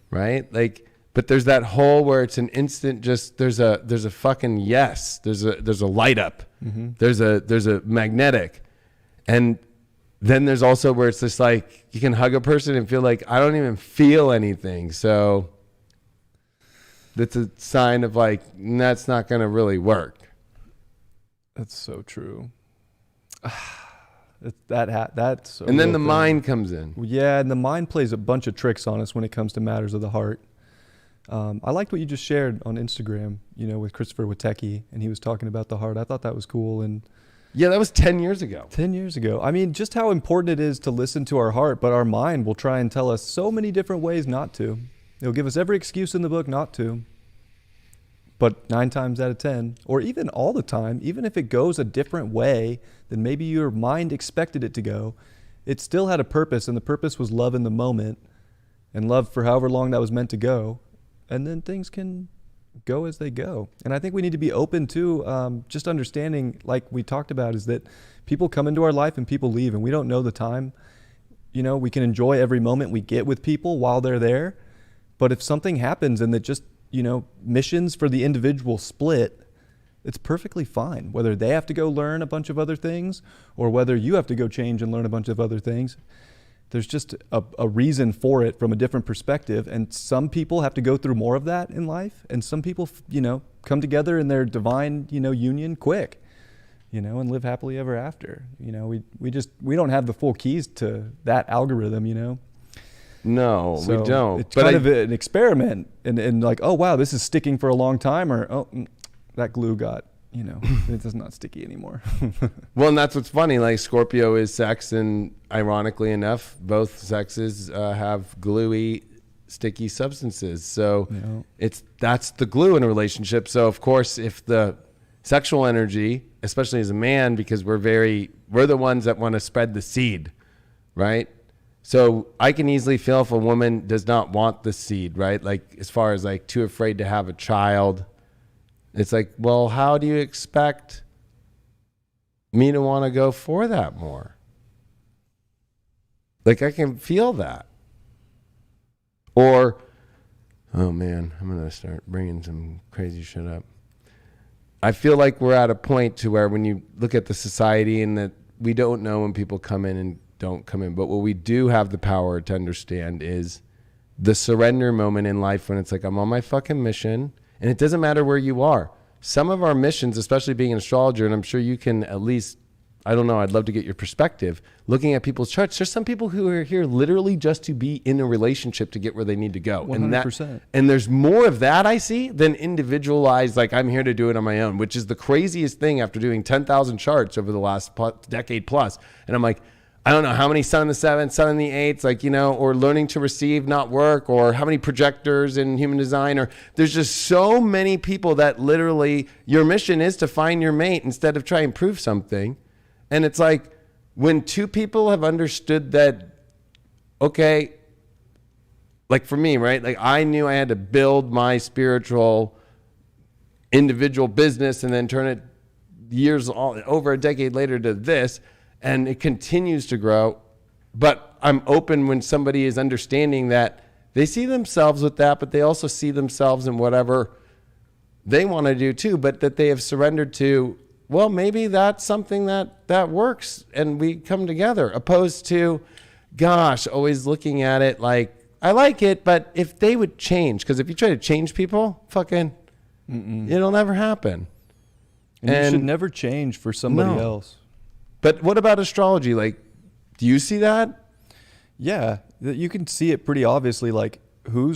right? Like, but there's that hole where it's an instant, just there's a fucking yes, there's a light up, there's a magnetic, and then there's also where it's just like you can hug a person and feel like I don't even feel anything. So that's a sign of like that's not going to really work. That's so true. That's so and then the mind comes in. Yeah, and the mind plays a bunch of tricks on us when it comes to matters of the heart. I liked what you just shared on Instagram, with Christopher Witecki, and he was talking about the heart. I thought that was cool. And yeah, that was 10 years ago. 10 years ago. I mean, just how important it is to listen to our heart, but our mind will try and tell us so many different ways not to. It'll give us every excuse in the book not to. But 9 times out of 10, or even all the time, even if it goes a different way than maybe your mind expected it to go, it still had a purpose, and the purpose was love in the moment, and love for however long that was meant to go. And then things can go as they go. And I think we need to be open to just understanding, like we talked about, is that people come into our life and people leave, and we don't know the time. We can enjoy every moment we get with people while they're there. But if something happens and that just, missions for the individual split, it's perfectly fine. Whether they have to go learn a bunch of other things or whether you have to go change and learn a bunch of other things, there's just a reason for it from a different perspective. And some people have to go through more of that in life. And some people, come together in their divine, union quick. and live happily ever after. We don't have the full keys to that algorithm. No, So we don't. It's But kind of an experiment, and like, oh wow, this is sticking for a long time, or that glue got, it's not sticky anymore. well, and that's what's funny. Like Scorpio is sex, and ironically enough, both sexes have gluey, sticky substances. So that's the glue in a relationship. So of course, if the sexual energy, especially as a man, because we're the ones that want to spread the seed, right? So I can easily feel if a woman does not want the seed, right? Like as far as like too afraid to have a child. It's like, well, how do you expect me to want to go for that more? Like I can feel that. Or, oh man, I'm going to start bringing some crazy shit up. I feel like we're at a point to where when you look at the society and that we don't know when people come in and don't come in, but what we do have the power to understand is the surrender moment in life when it's like, I'm on my fucking mission, and it doesn't matter where you are. Some of our missions, especially being an astrologer, and I'm sure you can at least, I don't know, I'd love to get your perspective. Looking at people's charts, there's some people who are here literally just to be in a relationship to get where they need to go. 100%. And there's more of that I see than individualized, like I'm here to do it on my own, which is the craziest thing after doing 10,000 charts over the last decade plus. And I'm like, I don't know how many sun in the 7th, sun in the 8th, like, or learning to receive, not work, or how many projectors in human design, or there's just so many people that literally your mission is to find your mate instead of try and prove something. And it's like when two people have understood that, okay, like for me, right? Like I knew I had to build my spiritual individual business and then turn it over a decade later to this. And it continues to grow, but I'm open when somebody is understanding that they see themselves with that, but they also see themselves in whatever they want to do too, but that they have surrendered to, well, maybe that's something that works and we come together, opposed to, gosh, always looking at it like, I like it, but if they would change, because if you try to change people, it'll never happen. And you should never change for somebody else. But what about astrology? Like, do you see that? Yeah, you can see it pretty obviously, like who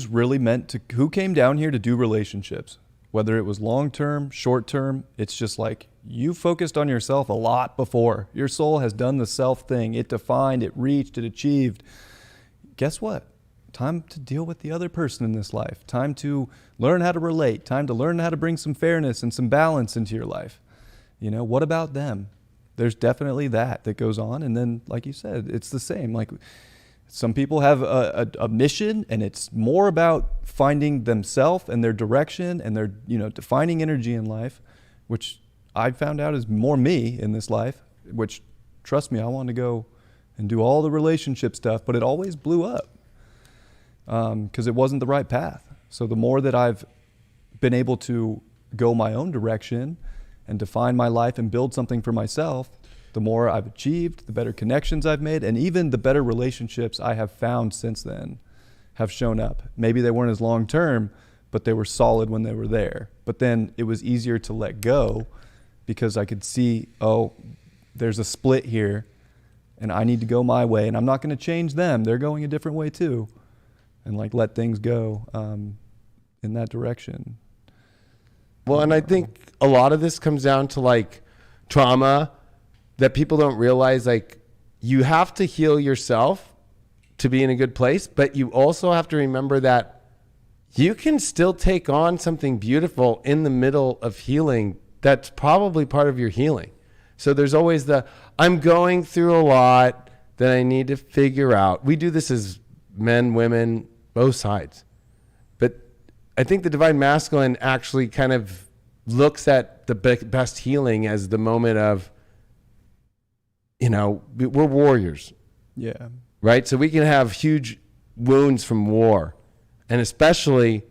came down here to do relationships, whether it was long-term, short-term. It's just like you focused on yourself a lot before. Your soul has done the self thing. It defined, it reached, it achieved. Guess what? Time to deal with the other person in this life. Time to learn how to relate. Time to learn how to bring some fairness and some balance into your life. What about them? There's definitely that goes on. And then, like you said, it's the same. Like some people have a mission, and it's more about finding themselves and their direction and their, defining energy in life, which I found out is more me in this life, which, trust me, I wanted to go and do all the relationship stuff, but it always blew up because it wasn't the right path. So the more that I've been able to go my own direction and define my life and build something for myself, the more I've achieved, the better connections I've made, and even the better relationships I have found since then have shown up. Maybe they weren't as long term, but they were solid when they were there. But then it was easier to let go because I could see, oh, there's a split here and I need to go my way, and I'm not going to change them. They're going a different way too. And like let things go in that direction. Well, and I think a lot of this comes down to like trauma that people don't realize. Like you have to heal yourself to be in a good place, but you also have to remember that you can still take on something beautiful in the middle of healing. That's probably part of your healing. So there's always I'm going through a lot that I need to figure out. We do this as men, women, both sides. I think the divine masculine actually kind of looks at the best healing as the moment of, we're warriors. Yeah. Right? So we can have huge wounds from war. And especially,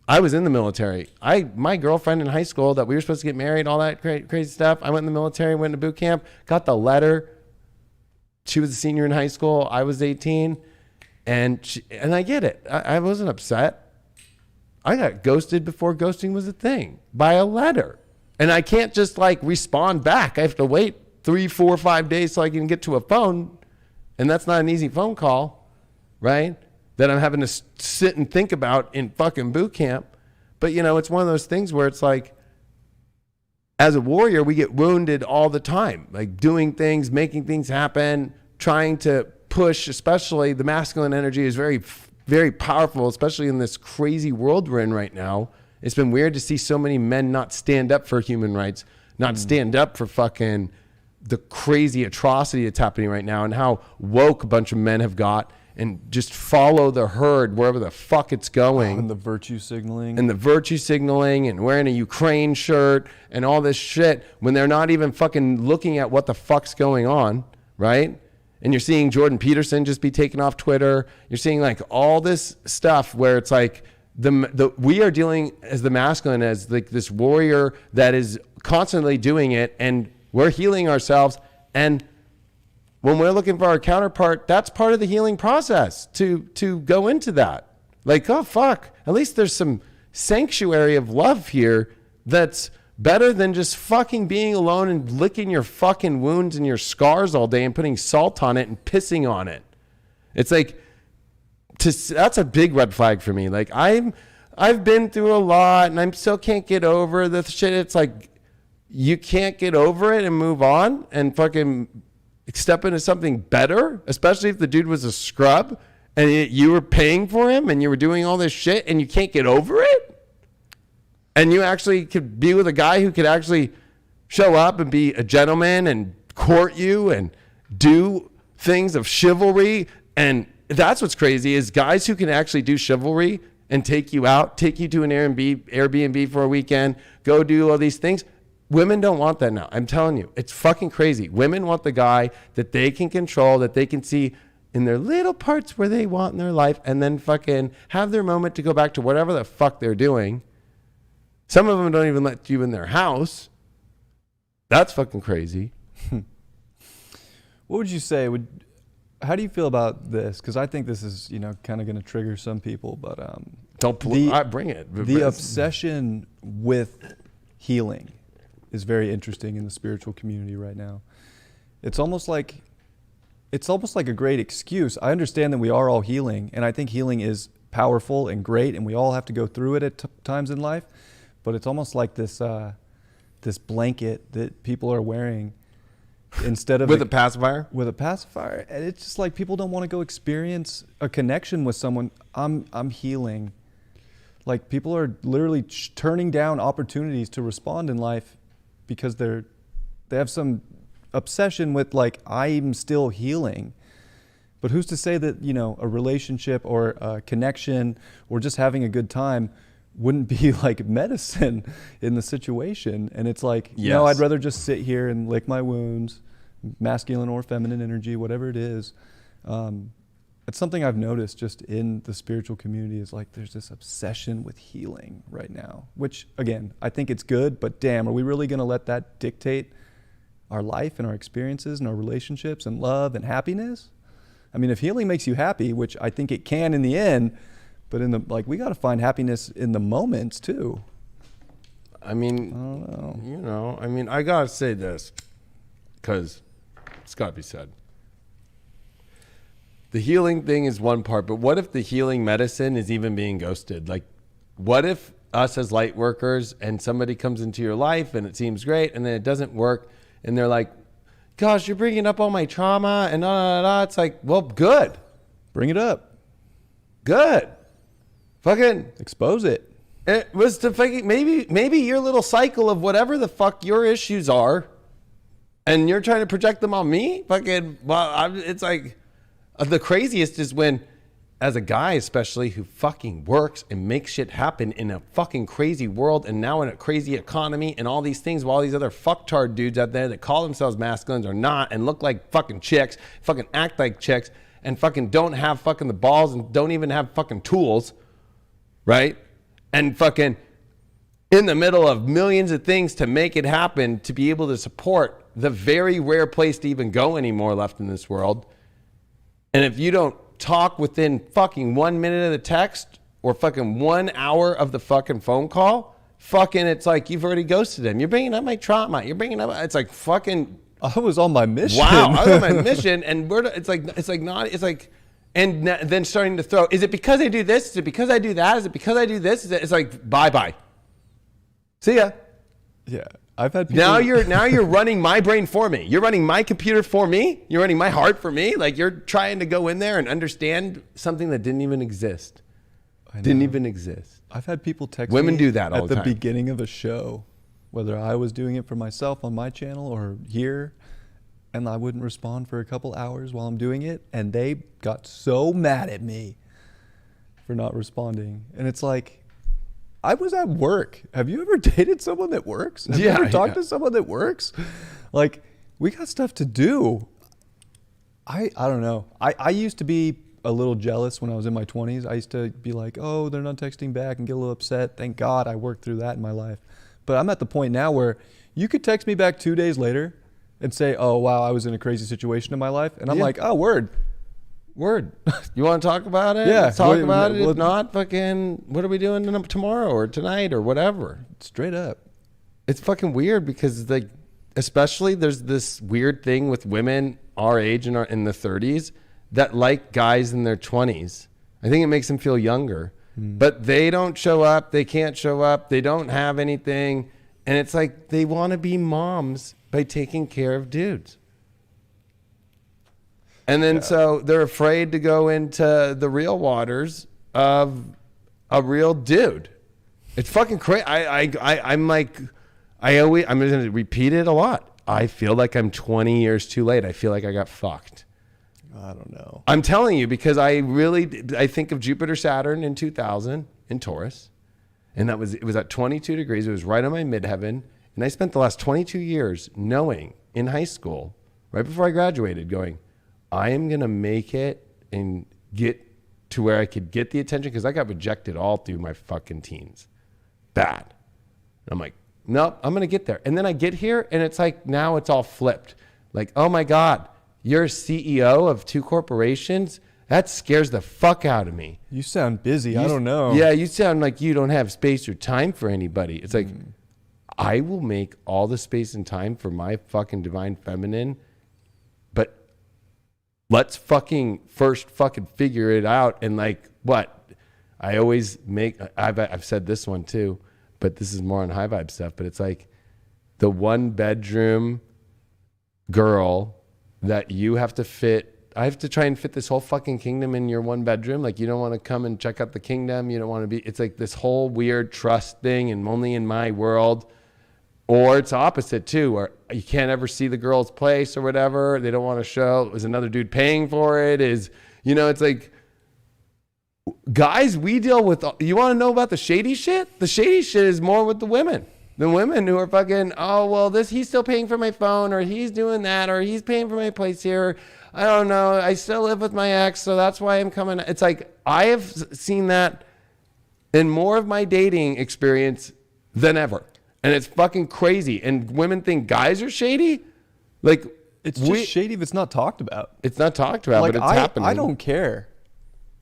I was in the military. My girlfriend in high school that we were supposed to get married, all that crazy stuff. I went in the military, went to boot camp, got the letter. She was a senior in high school. I was 18. And I get it. I wasn't upset. I got ghosted before ghosting was a thing by a letter. And I can't just like respond back. I have to wait 3, 4, 5 days so I can get to a phone. And that's not an easy phone call, right? That I'm having to sit and think about in fucking boot camp. But, you know, it's one of those things where it's like, as a warrior, we get wounded all the time, like doing things, making things happen, trying to push, especially the masculine energy is very, very powerful, especially in this crazy world we're in right now. It's been weird to see so many men not stand up for human rights, not stand up for fucking the crazy atrocity that's happening right now and how woke a bunch of men have got and just follow the herd wherever the fuck it's going. And the virtue signaling. And the virtue signaling and wearing a Ukraine shirt and all this shit when they're not even fucking looking at what the fuck's going on, right? And you're seeing Jordan Peterson just be taken off Twitter. You're seeing like all this stuff where it's like we are dealing as the masculine as like this warrior that is constantly doing it, and we're healing ourselves. And when we're looking for our counterpart, that's part of the healing process to go into that. Like, oh fuck, at least there's some sanctuary of love here that's better than just fucking being alone and licking your fucking wounds and your scars all day and putting salt on it and pissing on it. It's like, that's a big red flag for me. Like I've been through a lot and I still can't get over the shit. It's like, you can't get over it and move on and fucking step into something better, especially if the dude was a scrub and you were paying for him and you were doing all this shit and you can't get over it. And you actually could be with a guy who could actually show up and be a gentleman and court you and do things of chivalry. And that's what's crazy is guys who can actually do chivalry and take you out, take you to an Airbnb for a weekend, go do all these things. Women don't want that now. I'm telling you, it's fucking crazy. Women want the guy that they can control, that they can see in their little parts where they want in their life, and then fucking have their moment to go back to whatever the fuck they're doing. Some of them don't even let you in their house. That's fucking crazy. What would you say? How do you feel about this? Because I think this is, kind of going to trigger some people. But bring it. The obsession with healing is very interesting in the spiritual community right now. It's almost like a great excuse. I understand that we are all healing, and I think healing is powerful and great, and we all have to go through it at times in life. But it's almost like this blanket that people are wearing instead of with a pacifier. With a pacifier, and it's just like people don't want to go experience a connection with someone. I'm healing. Like people are literally turning down opportunities to respond in life because they have some obsession with like I'm still healing. But who's to say that a relationship or a connection or just having a good time wouldn't be like medicine in the situation? And it's like, yes. No, I'd rather just sit here and lick my wounds, masculine or feminine energy, whatever it is. It's something I've noticed just in the spiritual community is like there's this obsession with healing right now, which again, I think it's good, but damn, are we really going to let that dictate our life and our experiences and our relationships and love and happiness? I mean, if healing makes you happy, which I think it can in the end, but we got to find happiness in the moments too. I mean, I don't know. I got to say this because it's got to be said. The healing thing is one part, but what if the healing medicine is even being ghosted? Like, what if us as light workers and somebody comes into your life and it seems great and then it doesn't work and they're like, gosh, you're bringing up all my trauma and It's like, well, good. Bring it up. Good. Fucking expose it. It was to fucking maybe your little cycle of whatever the fuck your issues are, and you're trying to project them on me. Fucking it's like the craziest is when, as a guy especially who fucking works and makes shit happen in a fucking crazy world and now in a crazy economy and all these things, while these other fucktard dudes out there that call themselves masculines are not and look like fucking chicks, fucking act like chicks, and fucking don't have fucking the balls and don't even have fucking tools. Right? And fucking in the middle of millions of things to make it happen, to be able to support the very rare place to even go anymore left in this world. And if you don't talk within fucking 1 minute of the text or fucking 1 hour of the fucking phone call, fucking, it's like you've already ghosted him. You're bringing up my trauma. You're bringing up, it's like fucking. I was on my mission. Wow, I was on my mission, and then starting to throw. Is it because I do this? Is it because I do that? Is it because I do this? It's like bye. See ya. Yeah, I've had people. Now you're running my brain for me. You're running my computer for me. You're running my heart for me. Like you're trying to go in there and understand something that didn't even exist. Didn't even exist. I've had people text Women me do that all at the the time. beginning of a show, whether I was doing it for myself on my channel or here, and I wouldn't respond for a couple hours while I'm doing it, and they got so mad at me for not responding. And it's like, I was at work. Have you ever dated someone that works? Have you ever talked to someone that works? Like, we got stuff to do. I don't know. I used to be a little jealous when I was in my 20s. I used to be like, oh, they're not texting back and get a little upset. Thank God I worked through that in my life. But I'm at the point now where you could text me back 2 days later and say, oh, wow, I was in a crazy situation in my life. And I'm like, oh, word. You want to talk about it? Yeah. Let's talk about it. If not, fucking, what are we doing tomorrow or tonight or whatever? Straight up. It's fucking weird because, like, especially there's this weird thing with women our age and in the 30s that like guys in their 20s. I think it makes them feel younger. But they don't show up. They can't show up. They don't have anything. And it's like they want to be moms by taking care of dudes. And then so they're afraid to go into the real waters of a real dude. It's fucking crazy. I'm going to repeat it a lot. I feel like I'm 20 years too late. I feel like I got fucked. I don't know. I'm telling you because I think of Jupiter Saturn in 2000 in Taurus, and it was at 22 degrees. It was right on my midheaven, and I spent the last 22 years knowing in high school, right before I graduated, going, I am gonna make it and get to where I could get the attention because I got rejected all through my fucking teens, bad. And I'm like, nope, I'm gonna get there. And then I get here, and it's like now it's all flipped. Like, oh my God. You're a CEO of 2 corporations? That scares the fuck out of me. You sound busy. I don't know. Yeah, you sound like you don't have space or time for anybody. It's like, I will make all the space and time for my fucking divine feminine, but let's fucking first fucking figure it out. And like, what? I always make, I've said this one too, but this is more on high vibe stuff, but it's like the 1-bedroom girl that you have to fit. I have to try and fit this whole fucking kingdom in your 1-bedroom. Like, you don't want to come and check out the kingdom. You don't want to be, it's like this whole weird trust thing and only in my world. Or it's opposite too, where you can't ever see the girl's place or whatever. They don't want to show. Is another dude paying for it? It's like, guys, we deal with, you want to know about the shady shit? The shady shit is more with the women. The women who are fucking, oh, well, he's still paying for my phone, or he's doing that, or he's paying for my place here. I don't know. I still live with my ex, so that's why I'm coming. It's like, I have seen that in more of my dating experience than ever. And it's fucking crazy. And women think guys are shady. Like, it's just shady if it's not talked about. It's not talked about, like, but it's happening. I don't care.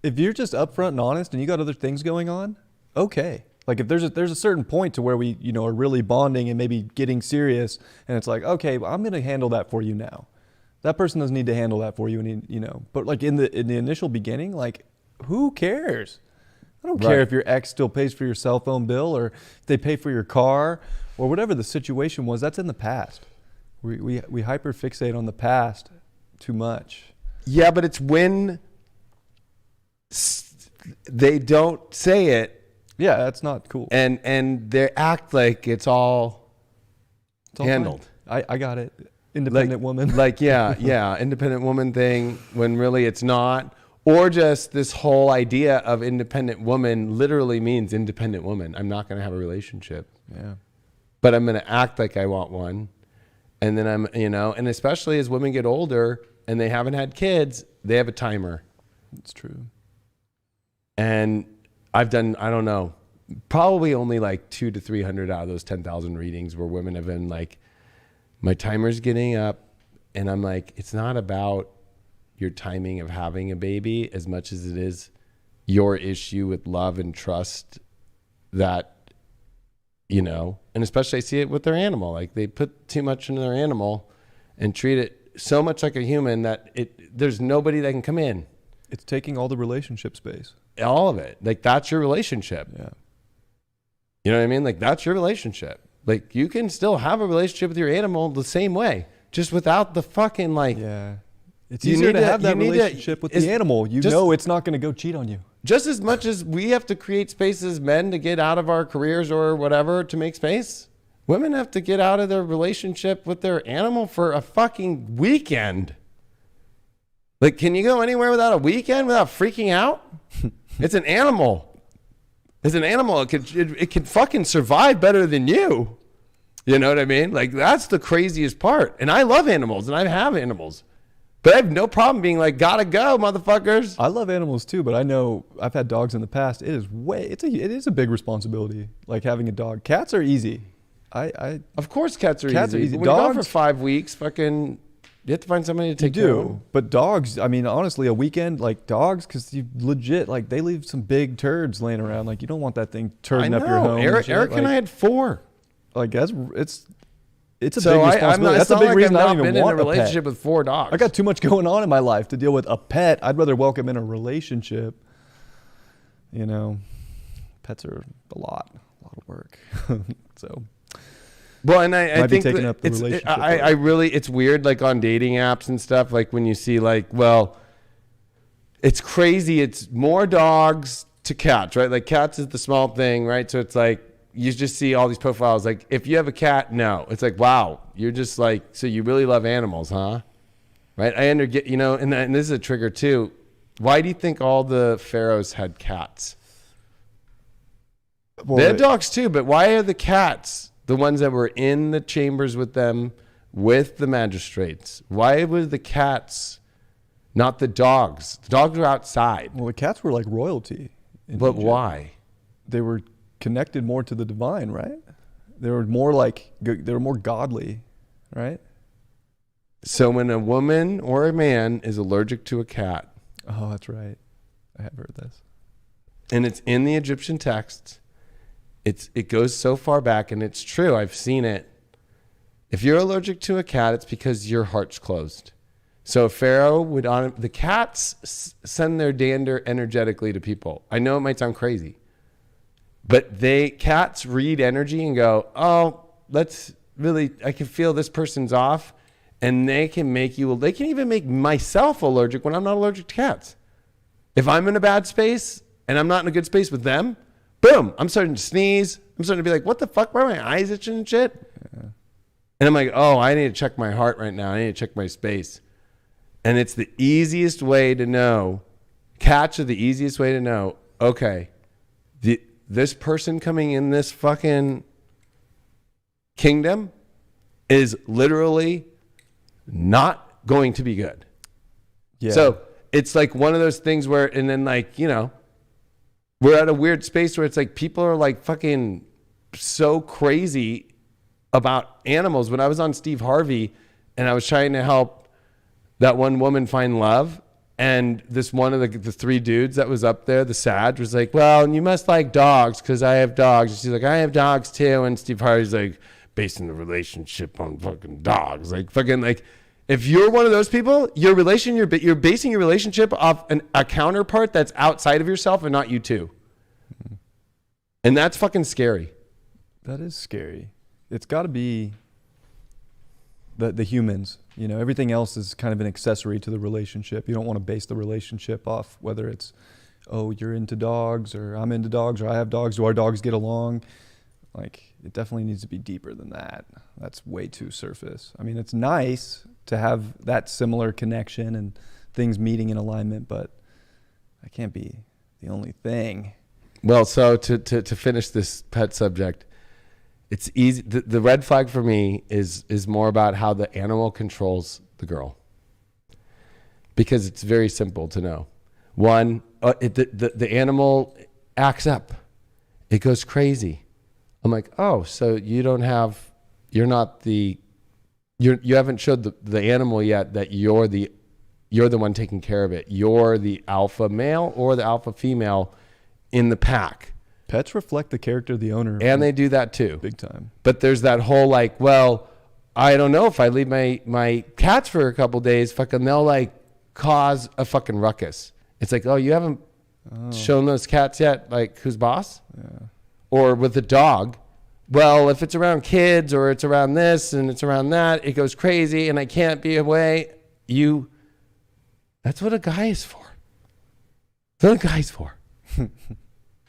If you're just upfront and honest and you got other things going on, okay. Like, if there's a certain point to where we, are really bonding and maybe getting serious, and it's like, okay, well, I'm going to handle that for you now. That person doesn't need to handle that for you, and but like in the initial beginning, like, who cares? I don't care if your ex still pays for your cell phone bill or if they pay for your car or whatever the situation was. That's in the past. We hyper fixate on the past too much. Yeah, but it's when they don't say it. Yeah, that's not cool. And they act like it's all handled. I got it. Independent woman. Independent woman thing when really it's not. Or just this whole idea of independent woman literally means independent woman. I'm not going to have a relationship. Yeah. But I'm going to act like I want one. And then and especially as women get older and they haven't had kids, they have a timer. It's true. And I've done, I don't know, probably only like 200 to 300 out of those 10,000 readings where women have been like, my timer's getting up, and I'm like, it's not about your timing of having a baby as much as it is your issue with love and trust that you know, and especially I see it with their animal. Like they put too much into their animal and treat it so much like a human that there's nobody that can come in. It's taking all the relationship space. All of it. Like that's your relationship. Yeah. You know what I mean? Like that's your relationship. Like you can still have a relationship with your animal the same way, just without the fucking like. Yeah. It's easier to have that relationship with the animal. You know it's not going to go cheat on you. Just as much as we have to create space as men to get out of our careers or whatever to make space, women have to get out of their relationship with their animal for a fucking weekend. Like, can you go anywhere without a weekend without freaking out? It's an animal. It's an animal. It can fucking survive better than you. You know what I mean? Like, that's the craziest part. And I love animals, and I have animals. But I have no problem being like, gotta go, motherfuckers. I love animals too, but I know I've had dogs in the past. It is a big responsibility, like having a dog. Cats are easy. Of course cats are easy. When Dogs, you go for 5 weeks, fucking, you have to find somebody to take care of them. But dogs, I mean, honestly, a weekend, like dogs, because you legit, like they leave some big turds laying around. Like you don't want that thing turning up your home. Eric and I had 4. Like it's a big responsibility. That's a big reason I don't even want a relationship with 4 dogs. I got too much going on in my life to deal with a pet. I'd rather welcome in a relationship. You know, pets are a lot of work. So, well, and I think taking up the relationship. I really, it's weird, like on dating apps and stuff. Like when you see, like, well, it's crazy. It's more dogs to cats, right? Like cats is the small thing, right? So it's like, you just see all these profiles. Like, if you have a cat, no. It's like, wow, you're just like, so you really love animals, huh? Right? You know, and this is a trigger too. Why do you think all the pharaohs had cats? Well, they had dogs too, but why are the cats the ones that were in the chambers with them, with the magistrates? Why were the cats not the dogs? The dogs were outside. Well, the cats were like royalty. But Egypt. Why? They were connected more to the divine, right? They were more godly, right? So when a woman or a man is allergic to a cat. Oh, that's right. I have heard this. And it's in the Egyptian texts. It goes so far back, and it's true. I've seen it. If you're allergic to a cat, it's because your heart's closed. So Pharaoh the cats send their dander energetically to people. I know it might sound crazy. But cats read energy and go, oh, I can feel this person's off. And they can even make myself allergic when I'm not allergic to cats. If I'm in a bad space and I'm not in a good space with them, boom, I'm starting to sneeze. I'm starting to be like, what the fuck? Why are my eyes itching and shit? Yeah. And I'm like, oh, I need to check my heart right now. I need to check my space. And it's the easiest way to know. Cats are the easiest way to know, okay, this person coming in this fucking kingdom is literally not going to be good. Yeah. So it's like one of those things where, and then like, you know, we're at a weird space where it's like people are like fucking so crazy about animals. When I was on Steve Harvey and I was trying to help that one woman find love, and this one of the 3 dudes that was up there, the Sag, was like, well, you must like dogs because I have dogs. And she's like, I have dogs too. And Steve Harvey's like, basing the relationship on fucking dogs. Like fucking like, if you're one of those people, you're basing your relationship off a counterpart that's outside of yourself and not you too. And that's fucking scary. That is scary. It's got to be the humans. You know, everything else is kind of an accessory to the relationship. You don't want to base the relationship off whether it's, oh, you're into dogs or I'm into dogs or I have dogs. Do our dogs get along? Like, it definitely needs to be deeper than that. That's way too surface. I mean, it's nice to have that similar connection and things meeting in alignment, but that can't be the only thing. Well, so to finish this pet subject, it's easy. The red flag for me is more about how the animal controls the girl, because it's very simple to know. One, the animal acts up. It goes crazy. I'm like, oh, so you haven't showed the animal yet that you're the one taking care of it. You're the alpha male or the alpha female in the pack. Pets reflect the character of the owner. And they do that too. Big time. But there's that whole like, well, I don't know if I leave my cats for a couple days, fucking they'll like cause a fucking ruckus. It's like, oh, you haven't shown those cats yet? Like, who's boss? Yeah. Or with the dog, well, if it's around kids or it's around this and it's around that, it goes crazy and I can't be away. That's what a guy is for. That's what a guy's for.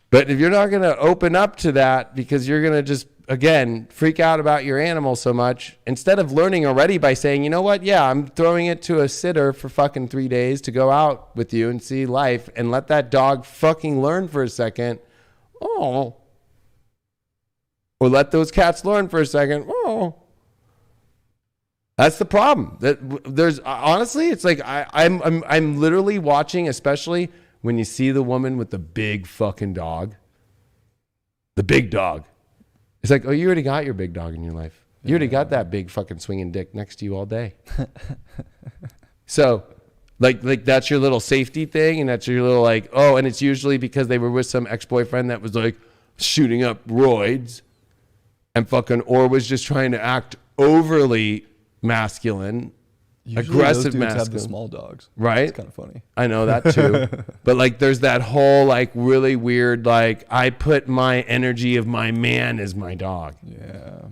But if you're not going to open up to that because you're going to just, again, freak out about your animal so much, instead of learning already by saying, you know what? Yeah, I'm throwing it to a sitter for fucking 3 days to go out with you and see life and let that dog fucking learn for a second. Oh. Or let those cats learn for a second. Oh. That's the problem. There's honestly, it's like I'm literally watching, especially when you see the woman with the big fucking dog, the big dog. It's like, oh, you already got your big dog in your life. You already got that big fucking swinging dick next to you all day. So, like that's your little safety thing, and that's your little like, oh, and it's usually because they were with some ex-boyfriend that was like shooting up roids, and fucking, or was just trying to act overly masculine. Usually aggressive those dudes masculine. have the small dogs. Right? It's kind of funny. I know that too. But like there's that whole like really weird, like I put my energy of my man as my dog. Yeah.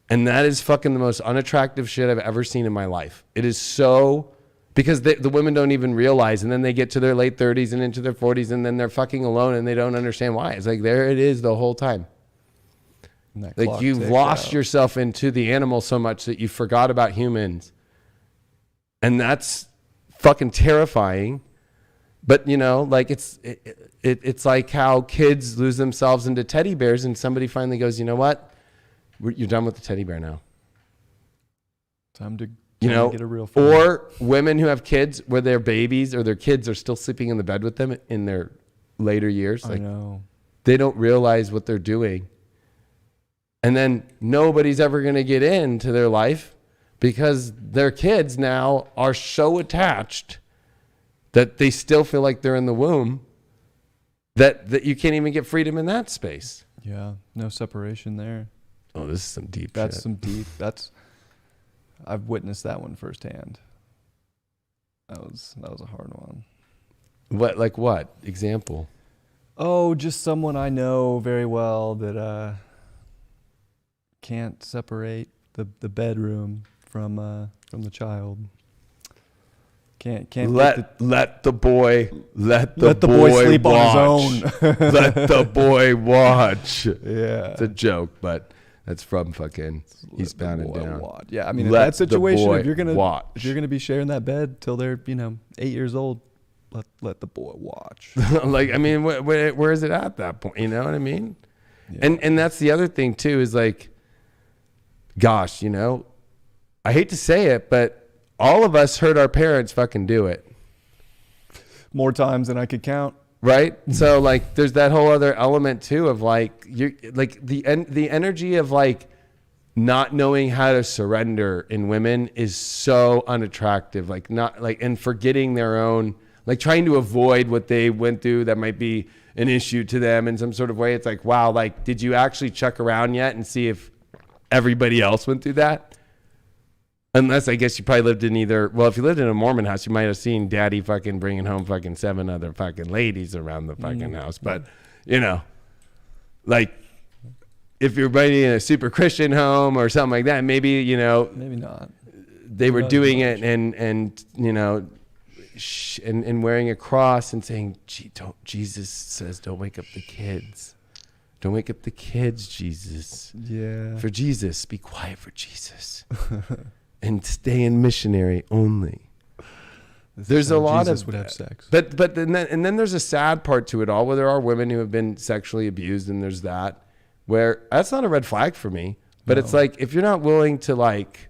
And that is fucking the most unattractive shit I've ever seen in my life. It is so, because the women don't even realize, and then they get to their late 30s and into their 40s and then they're fucking alone and they don't understand why. It's like there it is the whole time. Like you've lost yourself into the animal so much that you forgot about humans. And that's fucking terrifying. But, you know, like it's like how kids lose themselves into teddy bears and somebody finally goes, you know what? You're done with the teddy bear now. Time to get a real friend. Or women who have kids where their babies or their kids are still sleeping in the bed with them in their later years. Like, I know. They don't realize what they're doing. And then nobody's ever going to get into their life because their kids now are so attached that they still feel like they're in the womb that you can't even get freedom in that space. Yeah, no separation there. Oh, this is some deep shit. That's some deep. I've witnessed that one firsthand. That was a hard one. What? Example? Oh, just someone I know very well that can't separate the bedroom from the child. Can't let the boy sleep watch. on his own. Let the boy watch. Yeah, it's a joke, but that's from fucking Eastbound and Down. Watch. Yeah, I mean, in that situation, if you're gonna be sharing that bed till they're 8 years old, let the boy watch. Like, I mean, where is it at that point? You know what I mean? Yeah. And that's the other thing too, is like, gosh, I hate to say it, but all of us heard our parents fucking do it. More times than I could count. Right? So like there's that whole other element too of like you like the energy of like not knowing how to surrender in women is so unattractive. Like not like, and forgetting their own, like trying to avoid what they went through that might be an issue to them in some sort of way. It's like, wow, like did you actually check around yet and see if everybody else went through that? Unless I guess you probably lived in if you lived in a Mormon house, you might have seen daddy fucking bringing home fucking 7 other fucking ladies around the fucking house. But, like if you're maybe in a super Christian home or something like that, maybe, maybe not. They were doing it and wearing a cross and saying, Jesus says, don't wake up the kids. Don't wake up the kids, Jesus. Yeah. For Jesus, be quiet for Jesus. And stay in missionary only. There's a lot Jesus of would have sex. But then there's a sad part to it all, where there are women who have been sexually abused, and there's that where that's not a red flag for me. But it's like, if you're not willing to like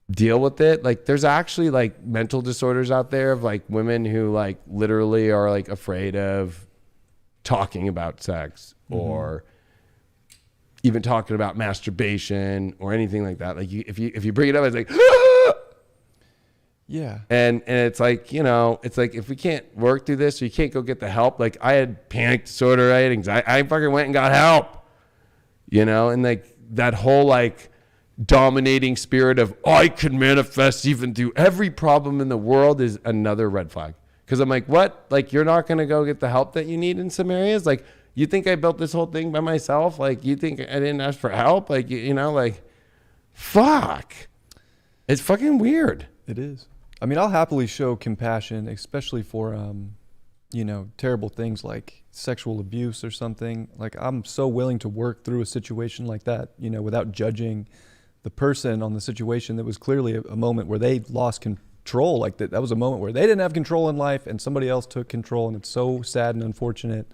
deal with it, like there's actually like mental disorders out there of like women who like literally are like afraid of talking about sex or even talking about masturbation or anything like that. Like if you bring it up, it's like, Yeah. And it's like, you know, it's like if we can't work through this, or you can't go get the help. Like I had panic disorder, I had anxiety. I fucking went and got help, you know, and like that whole like dominating spirit of I can manifest even through every problem in the world is another red flag. Because I'm like, what? Like you're not going to go get the help that you need in some areas? Like you think I built this whole thing by myself? Like you think I didn't ask for help? Like, you know, like fuck. It's fucking weird. It is. I mean, I'll happily show compassion, especially for, you know, terrible things like sexual abuse or something. Like, I'm so willing to work through a situation like that, you know, without judging the person on the situation. That was clearly a moment where they lost control. Like, that was a moment where they didn't have control in life and somebody else took control. And it's so sad and unfortunate.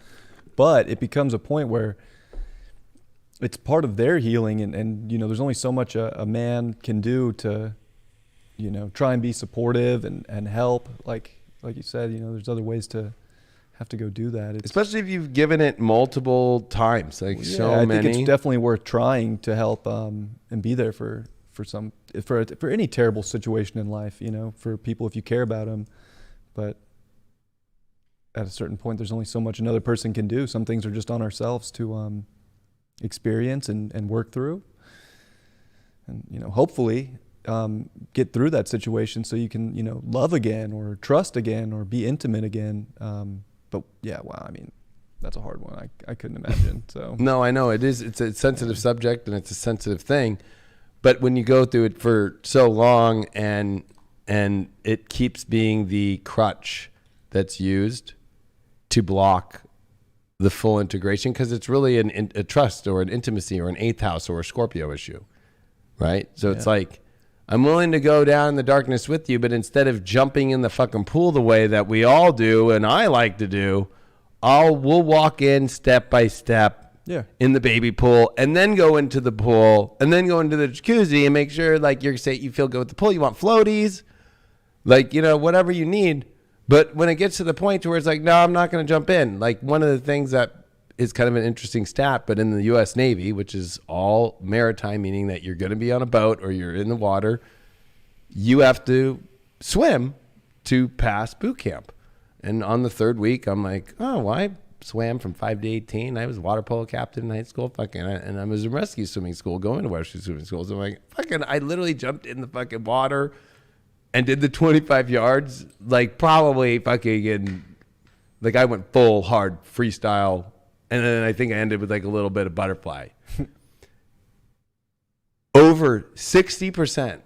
But it becomes a point where it's part of their healing. And you know, there's only so much a man can do to, you know, try and be supportive and help. Like you said, you know, there's other ways to have to go do that. Especially if you've given it multiple times, like yeah, so I many. think it's definitely worth trying to help and be there for any terrible situation in life, you know, for people if you care about them. But at a certain point, there's only so much another person can do. Some things are just on ourselves to experience and work through. And, you know, hopefully get through that situation so you can, you know, love again or trust again or be intimate again. But yeah, wow, I mean, that's a hard one. I couldn't imagine. So no, I know it is. It's a sensitive subject and it's a sensitive thing. But when you go through it for so long and it keeps being the crutch that's used to block the full integration, because it's really a trust or an intimacy or an eighth house or a Scorpio issue, right? So it's like, I'm willing to go down in the darkness with you, but instead of jumping in the fucking pool the way that we all do and I like to do, we'll walk in step by step in the baby pool and then go into the pool and then go into the jacuzzi and make sure like you feel good with the pool. You want floaties, like, you know, whatever you need. But when it gets to the point where it's like, no, I'm not going to jump in. Like one of the things that is kind of an interesting stat, but in the U.S. Navy, which is all maritime, meaning that you're going to be on a boat or you're in the water, you have to swim to pass boot camp. And on the third week, I'm like, oh, well, I swam from 5 to 18. I was a water polo captain in high school, and I was in rescue swimming school, going to rescue swimming school. So I'm like, I literally jumped in the fucking water and did the 25 yards, like probably like I went full hard freestyle. And then I think I ended with like a little bit of butterfly. Over 60%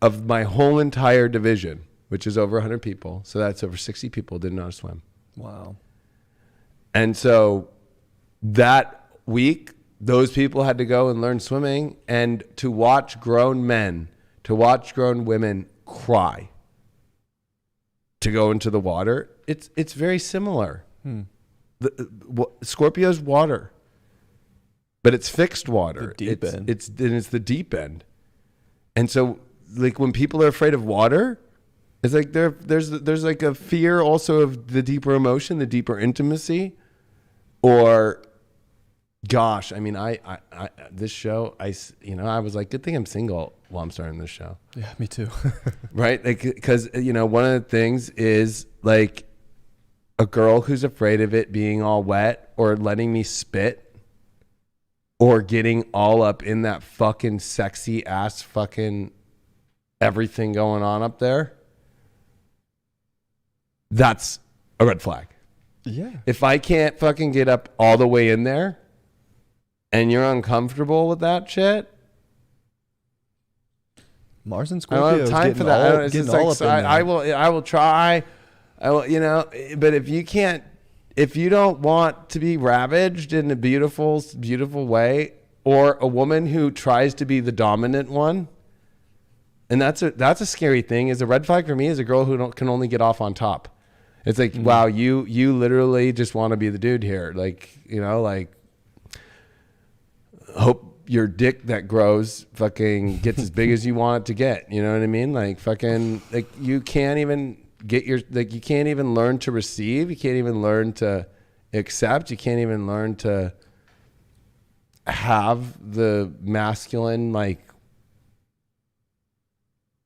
of my whole entire division, which is over 100 people, so that's over 60 people, didn't know how to swim. Wow. And so that week, those people had to go and learn swimming, and to watch grown men, to watch grown women cry to go into the water, it's very similar. Scorpio's water, but it's fixed water. The deep end. It's the deep end. And so like when people are afraid of water, it's like there's like a fear also of the deeper emotion, the deeper intimacy, or gosh, I mean, I this show, I was like, good thing I'm single while I'm starting this show. Yeah, me too. Right? Like, because, you know, one of the things is like a girl who's afraid of it being all wet or letting me spit or getting all up in that fucking sexy ass fucking everything going on up there. That's a red flag. Yeah. If I can't fucking get up all the way in there and you're uncomfortable with that shit, Mars and I don't have time for that. I will try. You know, but if you don't want to be ravaged in a beautiful, beautiful way, or a woman who tries to be the dominant one, and that's a scary thing. Is a red flag for me is a girl who can only get off on top. It's like, wow, you literally just want to be the dude here. Like, you know, like hope your dick that grows fucking gets as big as you want it to get. You know what I mean? Like fucking, like you can't even you can't even learn to receive. You can't even learn to accept. You can't even learn to have the masculine, like,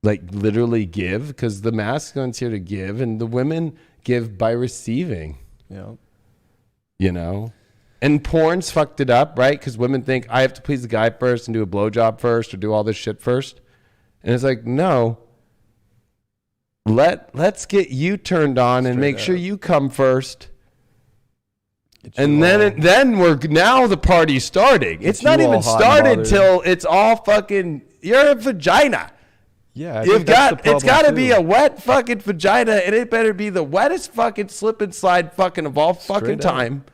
like literally give, because the masculine's here to give and the women give by receiving. Yeah. You know? And porn's fucked it up, right? Because women think I have to please the guy first and do a blowjob first or do all this shit first. And it's like, no. Let's get you turned on and make sure you come first. And then we're now the party's starting. It's not even started till it's all fucking, you're a vagina. Yeah, it's got to be a wet fucking vagina, and it better be the wettest fucking slip and slide fucking of all fucking time.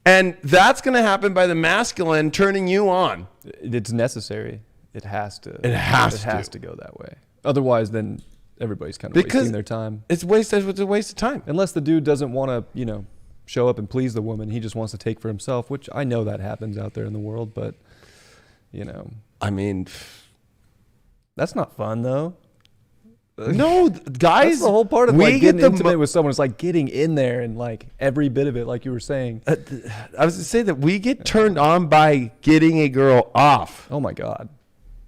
And that's going to happen by the masculine turning you on. It's necessary. It has to. It has to go that way. Otherwise, then everybody's kind of wasting their time. It's a waste of time. Unless the dude doesn't want to, show up and please the woman. He just wants to take for himself, which I know that happens out there in the world, but, I mean, that's not fun, though. No, guys. That's the whole part of like getting intimate with someone. It's like getting in there and like every bit of it, like you were saying. I was going to say that we get turned on by getting a girl off. Oh my God.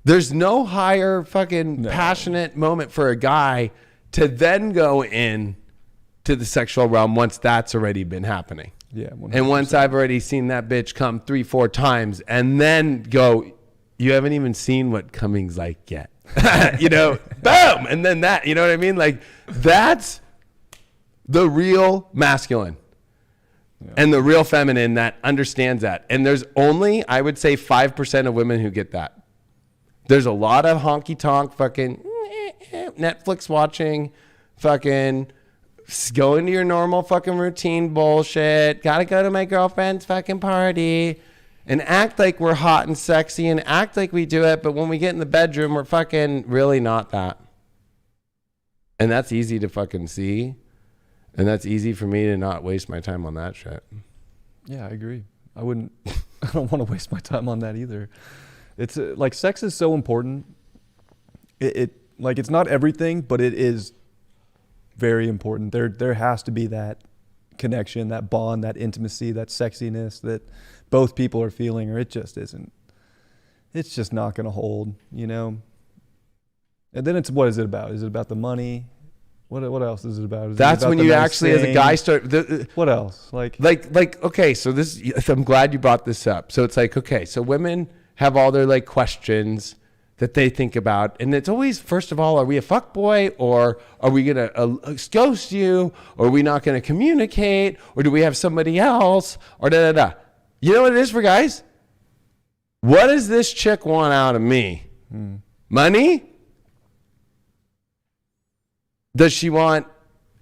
There's no higher fucking passionate moment for a guy to then go in to the sexual realm once that's already been happening. Yeah. 100%. And once I've already seen that bitch come 3-4 times and then go, you haven't even seen what coming's like yet. Boom. And then that, you know what I mean? Like that's the real masculine and the real feminine that understands that. And there's only, I would say 5% of women who get that. There's a lot of honky tonk fucking Netflix watching, fucking go into your normal fucking routine bullshit. Gotta go to my girlfriend's fucking party. And act like we're hot and sexy and act like we do it. But when we get in the bedroom, we're fucking really not that. And that's easy to fucking see. And that's easy for me to not waste my time on that shit. Yeah, I agree. I don't want to waste my time on that either. It's like sex is so important. It's not everything, but it is very important. There has to be that connection, that bond, that intimacy, that sexiness that both people are feeling, or it just isn't. It's just not going to hold, And then what is it about? Is it about the money? What else is it about? That's when you actually, as a guy, start. What else? Like, okay, so I'm glad you brought this up. So it's like, okay, so women have all their like questions that they think about. And it's always, first of all, are we a fuckboy, or are we going to ghost you, or are we not going to communicate, or do we have somebody else, or da-da-da. You know what it is for guys? What does this chick want out of me? Money? Does she want,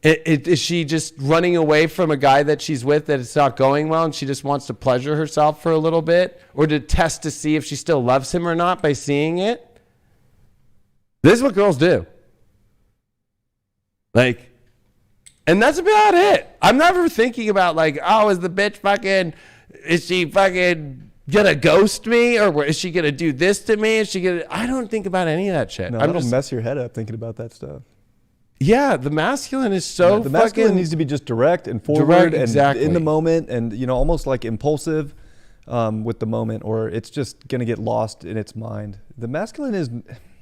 is she just running away from a guy that she's with that it's not going well and she just wants to pleasure herself for a little bit, or to test to see if she still loves him or not by seeing it? This is what girls do. Like, and that's about it. I'm never thinking about like, oh, is she fucking gonna ghost me, or is she gonna do this to me? I don't think about any of that shit. No, that'll mess your head up thinking about that stuff. Yeah, the masculine is so the masculine needs to be just direct and forward and in the moment, and almost like impulsive with the moment, or it's just gonna get lost in its mind. The masculine is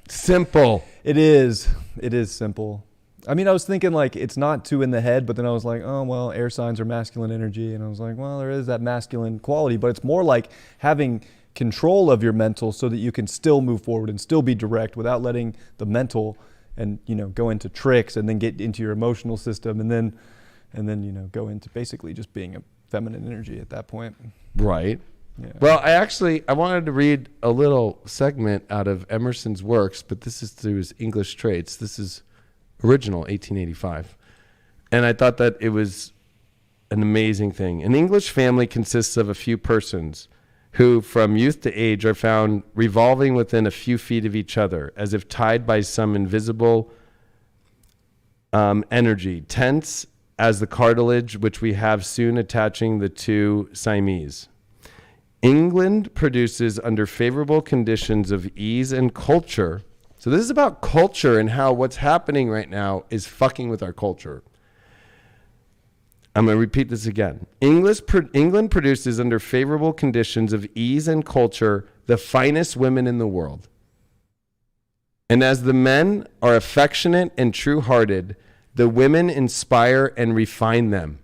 simple. It is simple. I mean, I was thinking like it's not too in the head, but then I was like, oh, well, air signs are masculine energy. And I was like, well, there is that masculine quality, but it's more like having control of your mental so that you can still move forward and still be direct without letting the mental and, go into tricks and then get into your emotional system and then, go into basically just being a feminine energy at that point. Right. Yeah. Well, I wanted to read a little segment out of Emerson's works, but this is through his English traits. This is original 1885. And I thought that it was an amazing thing. An English family consists of a few persons who from youth to age are found revolving within a few feet of each other, as if tied by some invisible energy, tense as the cartilage which we have soon attaching the two Siamese. England produces under favorable conditions of ease and culture. So this is about culture and how what's happening right now is fucking with our culture. I'm going to repeat this again. England produces under favorable conditions of ease and culture the finest women in the world. And as the men are affectionate and true-hearted, the women inspire and refine them.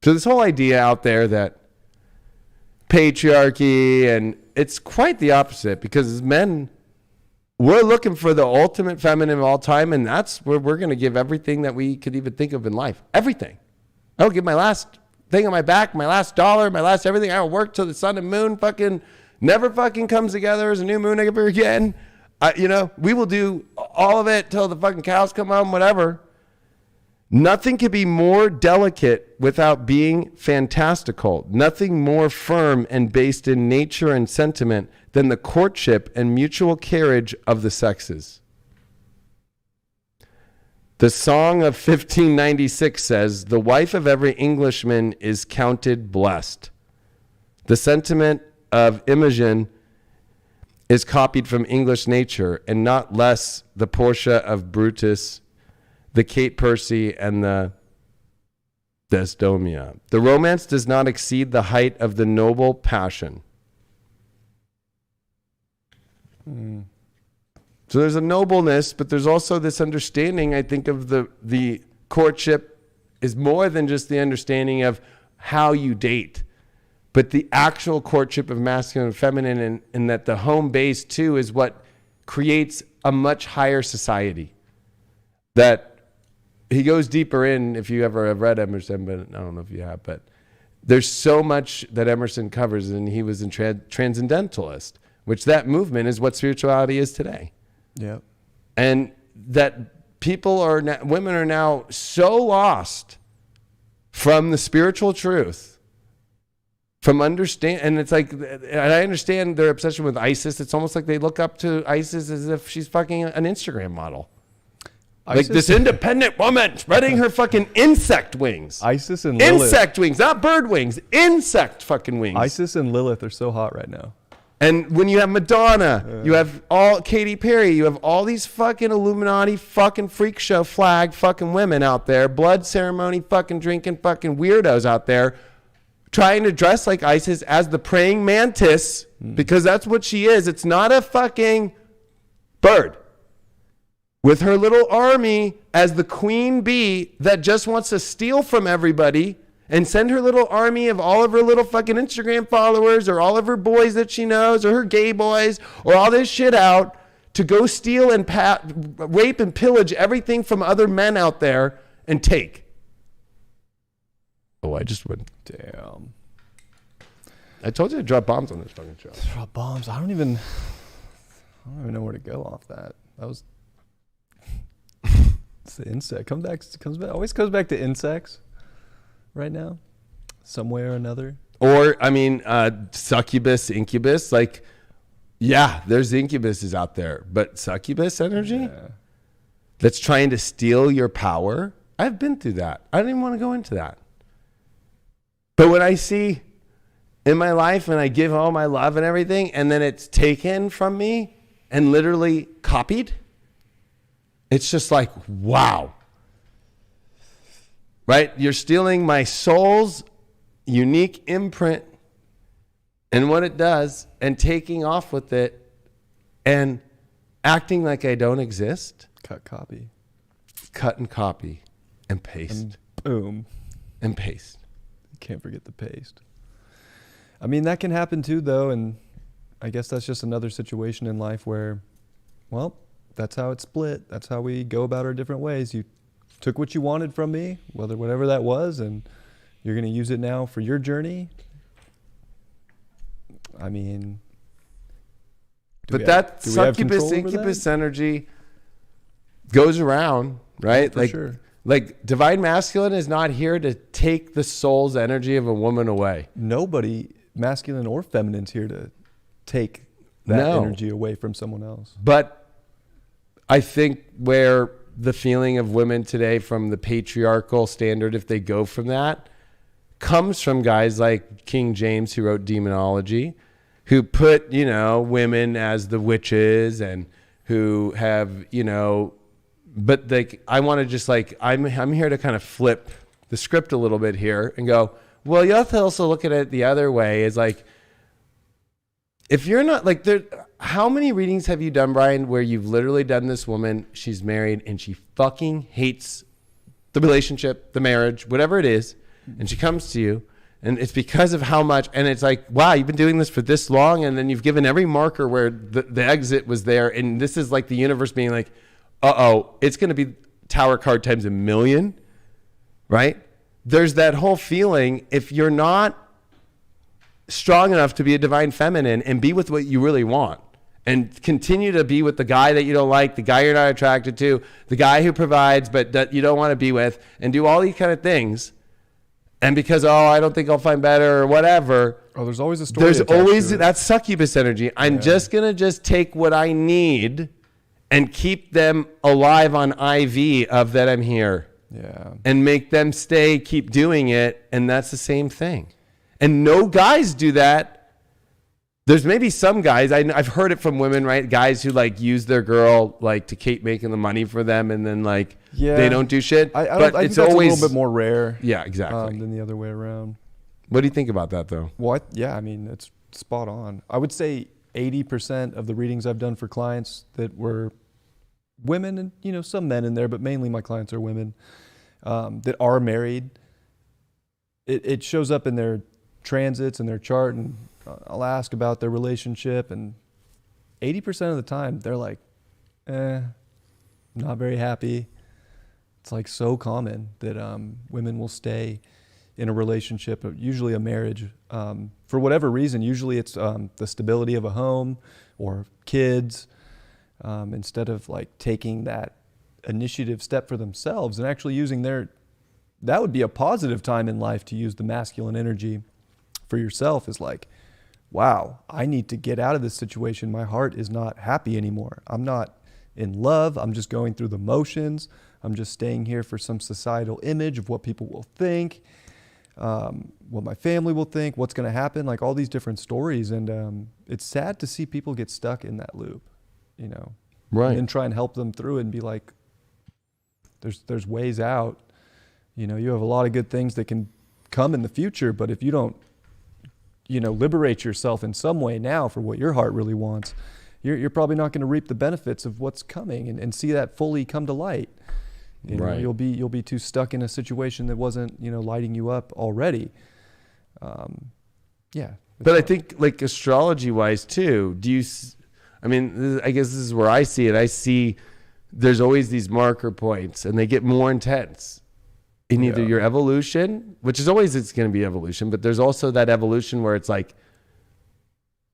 So this whole idea out there that patriarchy, and it's quite the opposite, because as men, we're looking for the ultimate feminine of all time, and that's where we're going to give everything that we could even think of in life. Everything. I'll give my last thing on my back, my last dollar, my last everything. I'll work till the sun and moon fucking never fucking comes together as a new moon ever again. We will do all of it till the fucking cows come home, whatever. Nothing could be more delicate without being fantastical. Nothing more firm and based in nature and sentiment than the courtship and mutual carriage of the sexes. The Song of 1596 says, "The wife of every Englishman is counted blessed." The sentiment of Imogen is copied from English nature, and not less the Portia of Brutus, the Kate Percy, and the Desdemona. The romance does not exceed the height of the noble passion. So there's a nobleness, but there's also this understanding, I think, of the courtship is more than just the understanding of how you date, but the actual courtship of masculine and feminine, and that the home base too is what creates a much higher society. That he goes deeper in, if you ever have read Emerson, but I don't know if you have, but there's so much that Emerson covers, and he was a transcendentalist, which that movement is what spirituality is today. Yeah. And that women are now so lost from the spiritual truth, from understand, and it's like, and I understand their obsession with Isis. It's almost like they look up to Isis as if she's fucking an Instagram model. Like this independent woman spreading her fucking insect wings. Isis and Lilith. Insect wings, not bird wings. Insect fucking wings. Isis and Lilith are so hot right now. And when you have Madonna, you have all Katy Perry, you have all these fucking Illuminati fucking freak show flag fucking women out there, blood ceremony fucking drinking fucking weirdos out there, trying to dress like Isis as the praying mantis, because that's what she is. It's not a fucking bird. With her little army as the queen bee that just wants to steal from everybody and send her little army of all of her little fucking Instagram followers or all of her boys that she knows or her gay boys or all this shit out to go steal and rape and pillage everything from other men out there and take. Oh, I just went. Damn. I told you to drop bombs on this fucking show. Drop bombs. I don't even know where to go off that. That was... It's the insect. Always comes back to insects right now, some way or another. Or, I mean, succubus, incubus. Like, yeah, there's incubuses out there, but succubus energy that's trying to steal your power. I've been through that. I don't even want to go into that. But when I see in my life and I give all my love and everything, and then it's taken from me and literally copied, it's just like, wow. Right? You're stealing my soul's unique imprint and what it does and taking off with it and acting like I don't exist. Cut and copy and paste. And boom. And paste. You can't forget the paste. I mean, that can happen too, though. And I guess that's just another situation in life where, well, that's how it's split. That's how we go about our different ways. You took what you wanted from me, whatever that was, and you're going to use it now for your journey. I mean, but that succubus, incubus energy goes around, right? Oh, for sure. Like divine masculine is not here to take the soul's energy of a woman away. Nobody, masculine or feminine, is here to take that energy away from someone else. But I think where the feeling of women today from the patriarchal standard, if they go from that, comes from guys like King James, who wrote Demonology, who put, women as the witches and who have, but I want to just I'm here to kind of flip the script a little bit here and go, well, you have to also look at it the other way is like, if you're not like there, how many readings have you done, Brian, where you've literally done this woman, she's married and she fucking hates the relationship, the marriage, whatever it is, and she comes to you and it's because of how much, and it's like, wow, you've been doing this for this long, and then you've given every marker where the exit was there, and this is like the universe being like, uh-oh, it's going to be Tower card times 1,000,000, right? There's that whole feeling, if you're not strong enough to be a divine feminine and be with what you really want, and continue to be with the guy that you don't like, the guy you're not attracted to, the guy who provides but that you don't want to be with, and do all these kind of things, and because, I don't think I'll find better or whatever. Oh, there's always a story. There's always, that's succubus energy. I'm just going to take what I need and keep them alive on IV of that I'm here. Yeah. And make them stay, keep doing it. And that's the same thing. And no guys do that. There's maybe some guys, I've heard it from women, right? Guys who like use their girl like to keep making the money for them, and then like they don't do shit. I but think it's that's always a little bit more rare. Yeah, exactly. Than the other way around. What do you think about that though? Well, I mean, it's spot on. I would say 80% of the readings I've done for clients that were women, and some men in there, but mainly my clients are women that are married. It shows up in their transits and their chart, and I'll ask about their relationship, and 80% of the time they're like, not very happy. It's like so common that women will stay in a relationship, usually a marriage, for whatever reason. Usually it's the stability of a home or kids, instead of like taking that initiative step for themselves and actually using that would be a positive time in life to use the masculine energy for yourself, is like, wow, I need to get out of this situation. My heart is not happy anymore. I'm not in love. I'm just going through the motions. I'm just staying here for some societal image of what people will think, what my family will think, what's going to happen, like all these different stories. And it's sad to see people get stuck in that loop, right? And try and help them through it and be like, there's ways out. You have a lot of good things that can come in the future, but if you don't liberate yourself in some way now for what your heart really wants, you're probably not going to reap the benefits of what's coming and see that fully come to light. Right. You'll be too stuck in a situation that wasn't, lighting you up already. But I think like astrology wise too, I guess this is where I see it. I see there's always these marker points, and they get more intense in either your evolution, which is always, it's going to be evolution, but there's also that evolution where it's like,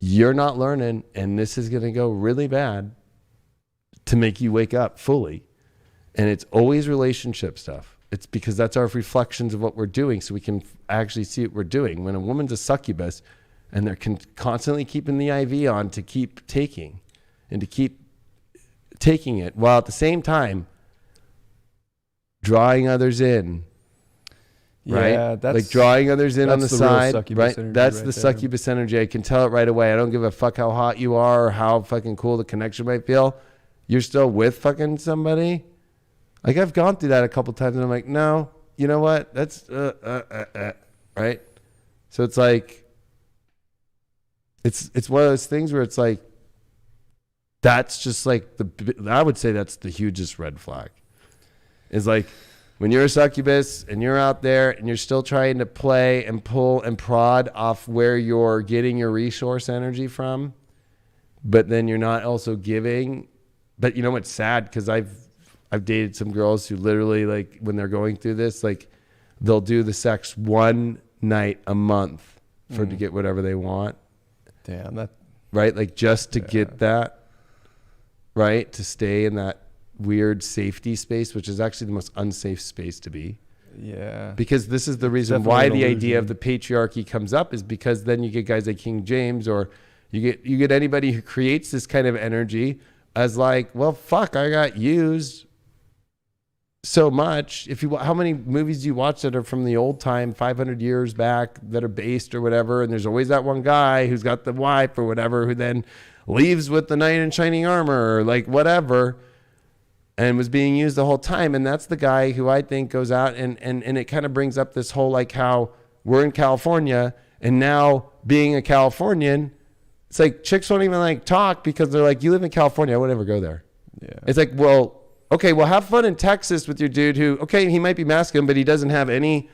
you're not learning and this is going to go really bad to make you wake up fully. And it's always relationship stuff. It's because that's our reflections of what we're doing, so we can actually see what we're doing. When a woman's a succubus and they're constantly keeping the IV on to keep taking and to keep taking it, while at the same time drawing others in, right? Yeah, that's like drawing others in on the side, right? That's the there. succubus energy. I can tell it right away. I don't give a fuck how hot you are or how fucking cool the connection might feel. You're still with fucking somebody. Like I've gone through that a couple times, and I'm like, no, you know what? That's right. So it's like, it's one of those things where it's like, that's just like I would say that's the hugest red flag. Is like when you're a succubus and you're out there and you're still trying to play and pull and prod off where you're getting your resource energy from, but then you're not also giving. But you know what's sad? Because I've dated some girls who literally, like, when they're going through this, like, they'll do the sex one night a month to get whatever they want. Damn, that. Right? Like, just to get that, right? To stay in that weird safety space, which is actually the most unsafe space to be. Yeah. Because this is the reason why the idea of the patriarchy comes up, is because then you get guys like King James, or you get anybody who creates this kind of energy as like, well, fuck, I got used so much. How many movies do you watch that are from the old time, 500 years back, that are based or whatever, and there's always that one guy who's got the wife or whatever who then leaves with the knight in shining armor or like whatever, and was being used the whole time. And that's the guy who I think goes out and it kind of brings up this whole, like, how we're in California, and now being a Californian, It's like chicks won't even like talk because they're like, you live in California, I would never go there. Yeah. It's like, well, okay, well, have fun in Texas with your dude who, okay, he might be masculine, but he doesn't have any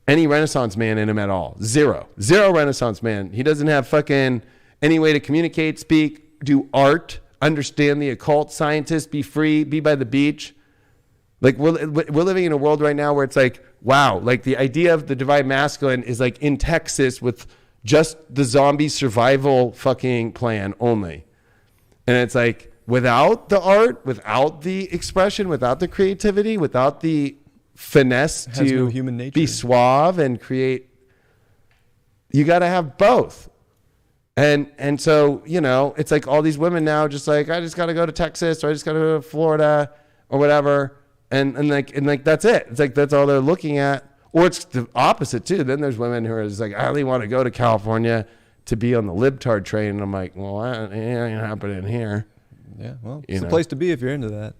Renaissance man in him at all. Zero Renaissance man. He doesn't have fucking any way to communicate, speak, do art, understand the occult, scientist, be free, be by the beach. Like we're living in a world right now where it's like, wow, like the idea of the divine masculine is like in Texas with just the zombie survival fucking plan only. And it's like without the art, without the expression, without the creativity, without the finesse to human nature. Be suave and create, you got to have both. And so, you know, it's like all these women now just like, I just got to go to Texas or I just got to go to Florida or whatever. And like that's it. It's like that's all they're looking at. Or it's the opposite too. Then there's women who are just like, I only want to go to California to be on the libtard train. And I'm like, well, it ain't happening here. Yeah, well, it's the place to be if you're into that.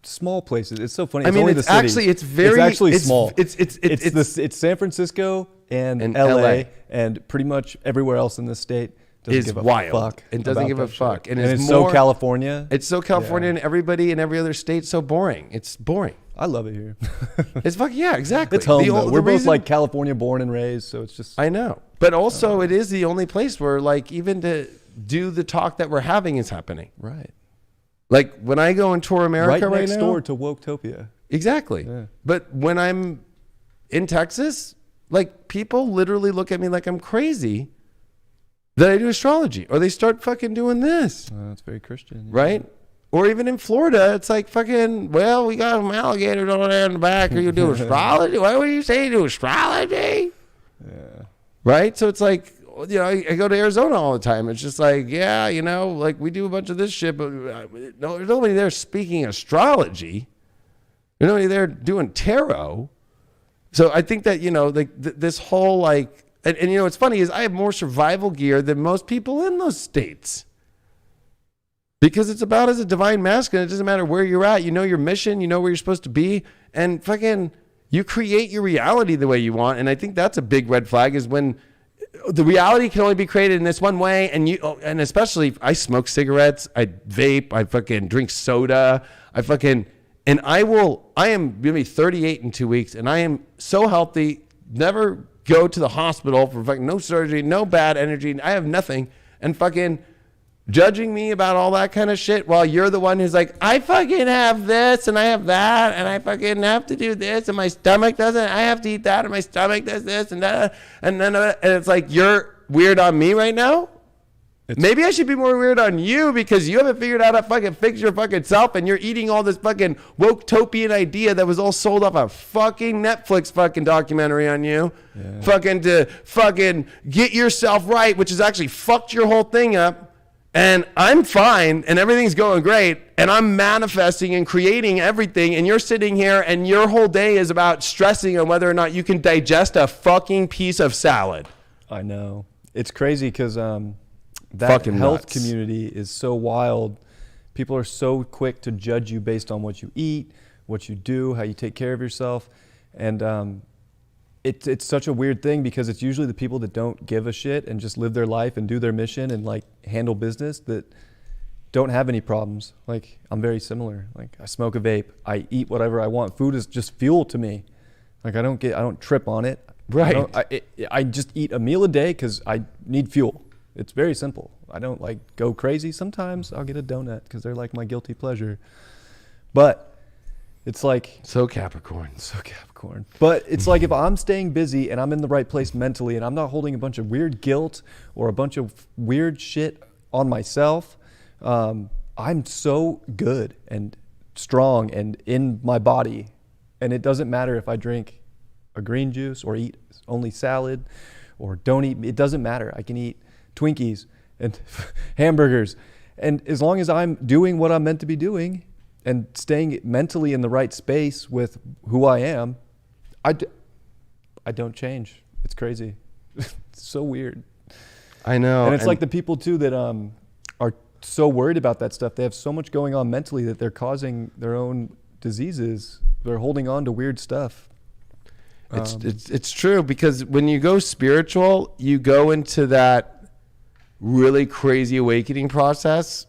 Small places. It's so funny. I It's mean, only it's the city. actually, it's very, It's actually it's small. It's San Francisco and LA. LA and pretty much everywhere else in this state doesn't is give a wild. fuck. It doesn't about give a that fuck. shit. And it's it's so more, California. It's so California, and everybody in every other state's so boring. It's boring. I love it here. It's fucking, yeah, exactly. It's home, though. We're both reason, like California born and raised, so it's just... I know. But also it is the only place where like even to do the talk that we're having is happening. Right. Like when I go and tour America right next now, door to Woketopia. Exactly. Yeah. But when I'm in Texas, like people literally look at me like I'm crazy that I do astrology, or they start fucking doing this. That's very Christian. Right? Or even in Florida, it's like fucking, well, we got some alligators over there in the back. Are you do astrology? Why would you say you do astrology? Yeah. Right? So it's like, you know, I go to Arizona all the time. It's just like, yeah, you know, like we do a bunch of this shit, but no, there's nobody there speaking astrology. There's nobody there doing tarot. So I think that, you know, like this whole like, and you know, what's funny is I have more survival gear than most people in those states. Because it's about as a divine masculine. It doesn't matter where you're at. You know your mission. You know where you're supposed to be. And fucking, you create your reality the way you want. And I think that's a big red flag is when the reality can only be created in this one way. And especially I smoke cigarettes. I vape. I fucking drink soda. I am going to be 38 in 2 weeks. And I am so healthy. Never go to the hospital for fucking no surgery, no bad energy. I have nothing. And fucking judging me about all that kind of shit while you're the one who's like, I fucking have this and I have that and I fucking have to do this and my stomach doesn't, I have to eat that and my stomach does this and that and then and it's like you're weird on me right now. Maybe I should be more weird on you because you haven't figured out how to fucking fix your fucking self and you're eating all this fucking woke-topian idea that was all sold off a fucking Netflix fucking documentary on you. Yeah. Fucking to fucking get yourself right, which has actually fucked your whole thing up. And I'm fine and everything's going great and I'm manifesting and creating everything and you're sitting here and your whole day is about stressing on whether or not you can digest a fucking piece of salad. I know. It's crazy because that fucking health nuts. community is so wild. People are so quick to judge you based on what you eat, what you do, how you take care of yourself. And it's such a weird thing because it's usually the people that don't give a shit and just live their life and do their mission and like handle business that don't have any problems. Like I'm very similar. Like I smoke a vape, I eat whatever I want. Food is just fuel to me. Like I don't trip on it. Right. I just eat a meal a day because I need fuel. It's very simple. I don't like go crazy. Sometimes I'll get a donut because they're like my guilty pleasure. But it's like... So Capricorn. But it's like if I'm staying busy and I'm in the right place mentally and I'm not holding a bunch of weird guilt or a bunch of weird shit on myself, I'm so good and strong and in my body. And it doesn't matter if I drink a green juice or eat only salad or don't eat. It doesn't matter. I can eat Twinkies and hamburgers. And as long as I'm doing what I'm meant to be doing and staying mentally in the right space with who I am, I don't change. It's crazy. It's so weird. I know. And it's like the people too that are so worried about that stuff. They have so much going on mentally that they're causing their own diseases. They're holding on to weird stuff. It's true because when you go spiritual, you go into that really crazy awakening process.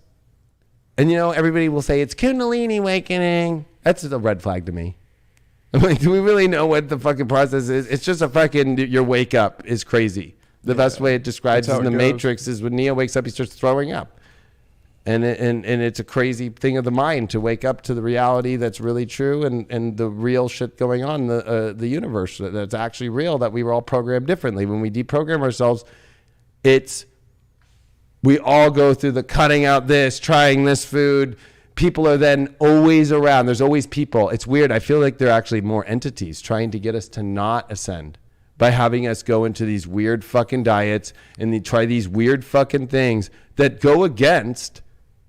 And, everybody will say it's Kundalini awakening. That's a red flag to me. I'm like, do we really know what the fucking process is? It's just a fucking, your wake up is crazy. The best way it describes in the Matrix is when Neo wakes up, he starts throwing up. And it's a crazy thing of the mind to wake up to the reality that's really true and the real shit going on in the universe that's actually real, that we were all programmed differently. When we deprogram ourselves, we all go through the cutting out this, trying this food. People are then always around. There's always people. It's weird. I feel like there are actually more entities trying to get us to not ascend by having us go into these weird fucking diets and try these weird fucking things that go against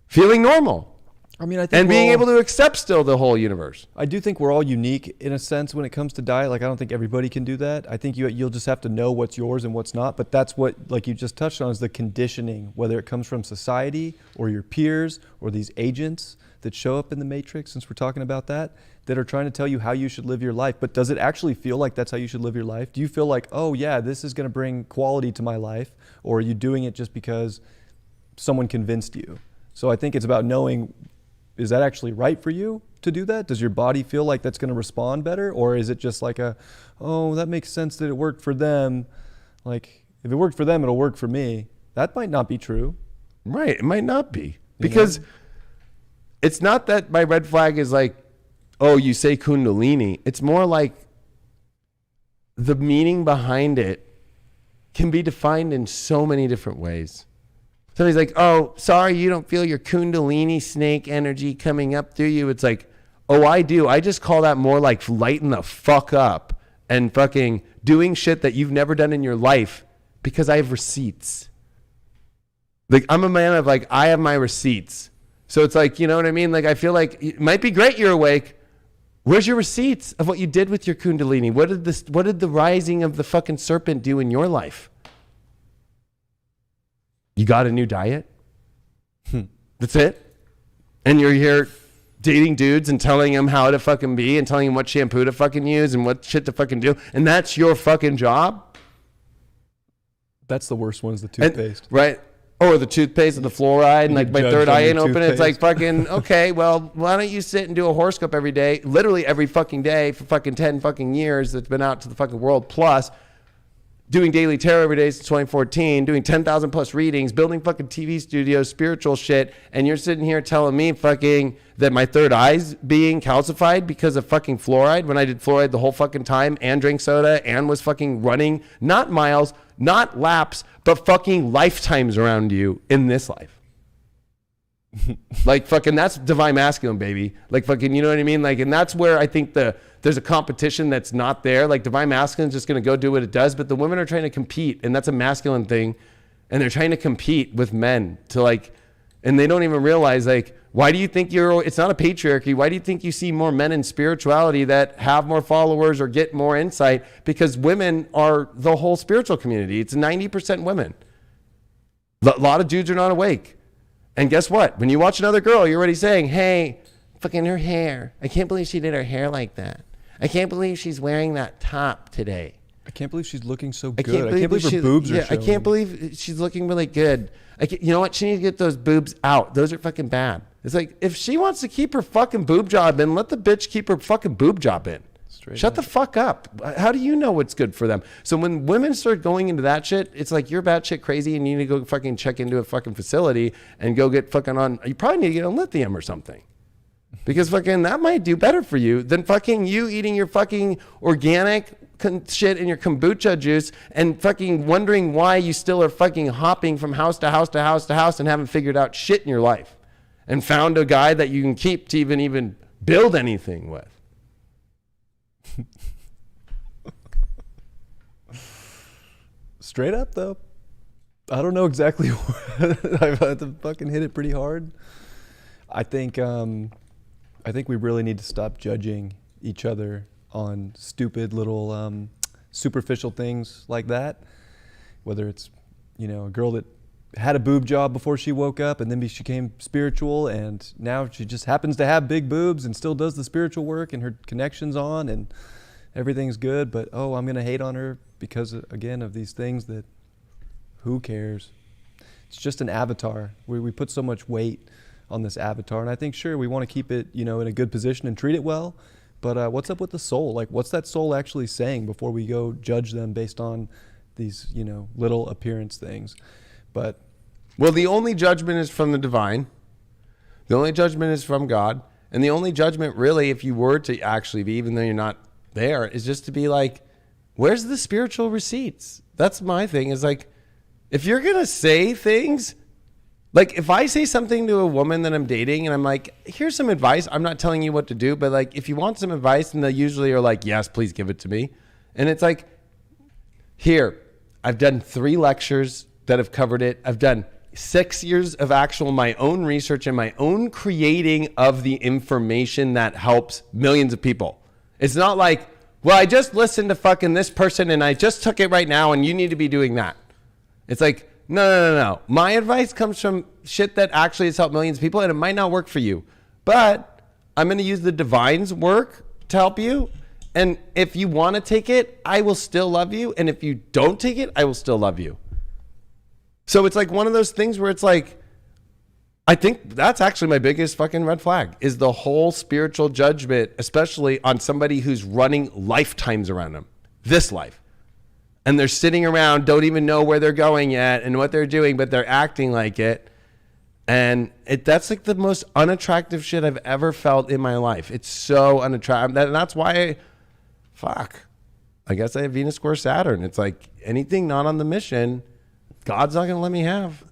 feeling normal. I mean, I think and being able to accept still the whole universe. I do think we're all unique in a sense when it comes to diet. Like, I don't think everybody can do that. I think you'll just have to know what's yours and what's not. But that's what, like you just touched on, is the conditioning, whether it comes from society or your peers or these agents that show up in the Matrix, since we're talking about that are trying to tell you how you should live your life. But does it actually feel like that's how you should live your life? Do you feel like, oh yeah, this is going to bring quality to my life? Or are you doing it just because someone convinced you? So I think it's about knowing, is that actually right for you to do that? Does your body feel like that's going to respond better? Or is it just like oh, that makes sense that it worked for them. Like, if it worked for them, it'll work for me. That might not be true. Right. It might not be. Because it's not that my red flag is like, oh, you say Kundalini. It's more like the meaning behind it can be defined in so many different ways. Somebody's like, oh, sorry, you don't feel your Kundalini snake energy coming up through you. It's like, oh, I do. I just call that more like lighten the fuck up and fucking doing shit that you've never done in your life because I have receipts. Like, I'm a man of like, I have my receipts. So it's like, you know what I mean? Like, I feel like it might be great you're awake. Where's your receipts of what you did with your Kundalini? What did the rising of the fucking serpent do in your life? You got a new diet? That's it? And you're here dating dudes and telling them how to fucking be and telling them what shampoo to fucking use and what shit to fucking do. And that's your fucking job? That's the worst one, is the toothpaste. Right? Or the toothpaste and the fluoride and like my third eye ain't open. It's like fucking, okay, well, why don't you sit and do a horoscope every day, literally every fucking day for fucking 10 fucking years that's been out to the fucking world, plus doing daily tarot every day since 2014, doing 10,000 plus readings, building fucking TV studios, spiritual shit, and you're sitting here telling me fucking that my third eye's being calcified because of fucking fluoride when I did fluoride the whole fucking time and drank soda and was fucking running, not miles, not laps, but fucking lifetimes around you in this life. Like fucking, that's divine masculine, baby. Like fucking, you know what I mean? Like, and that's where I think there's a competition that's not there. Like divine masculine is just going to go do what it does, but the women are trying to compete, and that's a masculine thing. And they're trying to compete with men to like, and they don't even realize like, why do you think it's not a patriarchy? Why do you think you see more men in spirituality that have more followers or get more insight? Because women are the whole spiritual community. It's 90% women. A lot of dudes are not awake. And guess what? When you watch another girl, you're already saying, hey, fucking her hair. I can't believe she did her hair like that. I can't believe she's wearing that top today. I can't believe she's looking so good. I can't believe her boobs are showing. I can't believe she's looking really good. You know what? She needs to get those boobs out. Those are fucking bad. It's like, if she wants to keep her fucking boob job in, let the bitch keep her fucking boob job in. Shut the fuck up. How do you know what's good for them? So when women start going into that shit, it's like you're batshit crazy and you need to go fucking check into a fucking facility and go get fucking on. You probably need to get on lithium or something. Because fucking that might do better for you than fucking you eating your fucking organic shit in your kombucha juice and fucking wondering why you still are fucking hopping from house to house to house to house and haven't figured out shit in your life and found a guy that you can keep to even build anything with. Straight up though, I don't know exactly I've had to fucking hit it pretty hard. I think we really need to stop judging each other on stupid little superficial things like that. Whether it's, a girl that had a boob job before she woke up and then she became spiritual and now she just happens to have big boobs and still does the spiritual work and her connection's on and everything's good, but I'm going to hate on her because, again, of these things that who cares? It's just an avatar. We put so much weight on this avatar, and I think sure we want to keep it, in a good position and treat it well. But what's up with the soul? Like, what's that soul actually saying before we go judge them based on these, little appearance things? But well, the only judgment is from the divine. The only judgment is from God. And the only judgment really, if you were to actually be, even though you're not there, is just to be like, where's the spiritual receipts? That's my thing, is like, if you're going to say things, like if I say something to a woman that I'm dating and I'm like, here's some advice. I'm not telling you what to do, but like, if you want some advice, and they usually are like, yes, please give it to me. And it's like, here, I've done 3 lectures that have covered it. I've done 6 years of actual my own research and my own creating of the information that helps millions of people. It's not like, well, I just listened to fucking this person and I just took it right now and you need to be doing that. It's like, no. My advice comes from shit that actually has helped millions of people, and it might not work for you. But I'm going to use the divine's work to help you. And if you want to take it, I will still love you. And if you don't take it, I will still love you. So it's like one of those things where it's like, I think that's actually my biggest fucking red flag, is the whole spiritual judgment, especially on somebody who's running lifetimes around them, this life. And they're sitting around, don't even know where they're going yet and what they're doing, but they're acting like it. And that's like the most unattractive shit I've ever felt in my life. It's so unattractive. And that's why, I guess I have Venus square Saturn. It's like anything not on the mission, God's not going to let me have.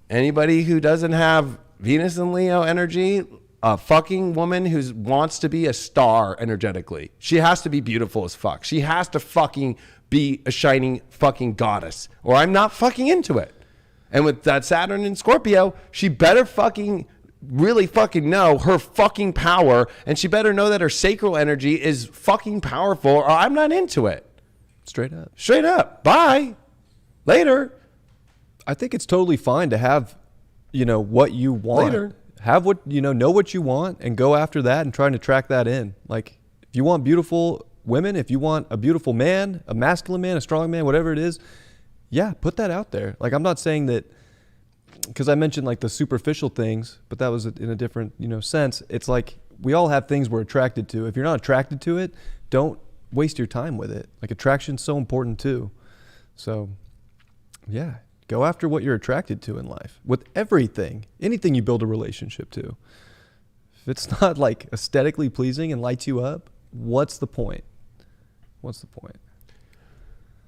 Anybody who doesn't have Venus and Leo energy, a fucking woman who wants to be a star energetically, she has to be beautiful as fuck. She has to fucking be a shining fucking goddess, or I'm not fucking into it. And with that Saturn in Scorpio, she better fucking really fucking know her fucking power, and she better know that her sacral energy is fucking powerful, or I'm not into it. Straight up. Straight up. Bye. Later. I think it's totally fine to have, what you want. Later. Have what, know what you want and go after that and trying to track that in. Like, if you want beautiful women, if you want a beautiful man, a masculine man, a strong man, whatever it is, yeah, put that out there. Like, I'm not saying that, because I mentioned like the superficial things, but that was in a different, sense. It's like, we all have things we're attracted to. If you're not attracted to it, don't waste your time with it. Like, attraction's so important too. So yeah, go after what you're attracted to in life with everything, anything you build a relationship to. If it's not like aesthetically pleasing and lights you up, what's the point? What's the point?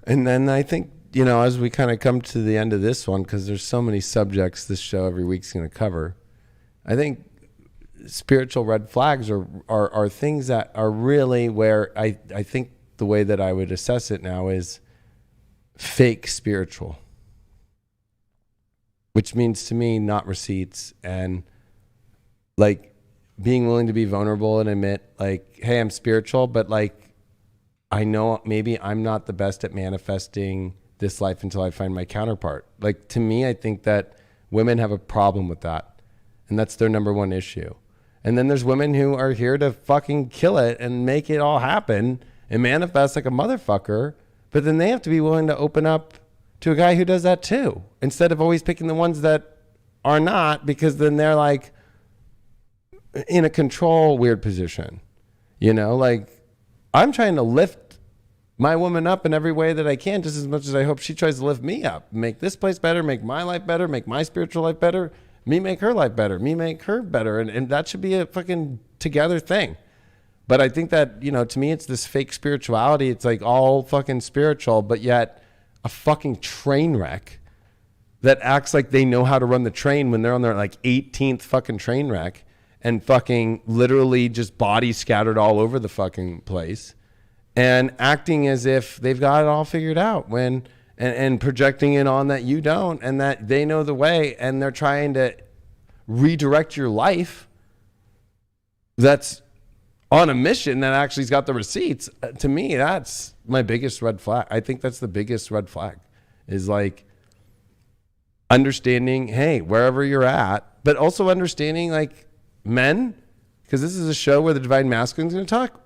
And then I think, as we kind of come to the end of this one, because there's so many subjects this show every week's going to cover, I think spiritual red flags are things that are really where I think the way that I would assess it now is fake spiritual, which means to me not receipts, and like being willing to be vulnerable and admit like, hey, I'm spiritual, but like, I know maybe I'm not the best at manifesting this life until I find my counterpart. Like, to me, I think that women have a problem with that, and that's their number one issue. And then there's women who are here to fucking kill it and make it all happen and manifest like a motherfucker, but then they have to be willing to open up to a guy who does that too, instead of always picking the ones that are not, because then they're like in a control weird position. Like, I'm trying to lift my woman up in every way that I can, just as much as I hope she tries to lift me up, make this place better, make my life better, make my spiritual life better, me make her life better, me make her better. And that should be a fucking together thing. But I think that, to me, it's this fake spirituality. It's like all fucking spiritual, but yet a fucking train wreck that acts like they know how to run the train when they're on their like 18th fucking train wreck, and fucking literally just bodies scattered all over the fucking place, and acting as if they've got it all figured out and projecting it on that you don't, and that they know the way, and they're trying to redirect your life that's on a mission that actually's got the receipts. To me, that's my biggest red flag. I think that's the biggest red flag, is like understanding, hey, wherever you're at, but also understanding like men, because this is a show where the divine masculine is going to talk.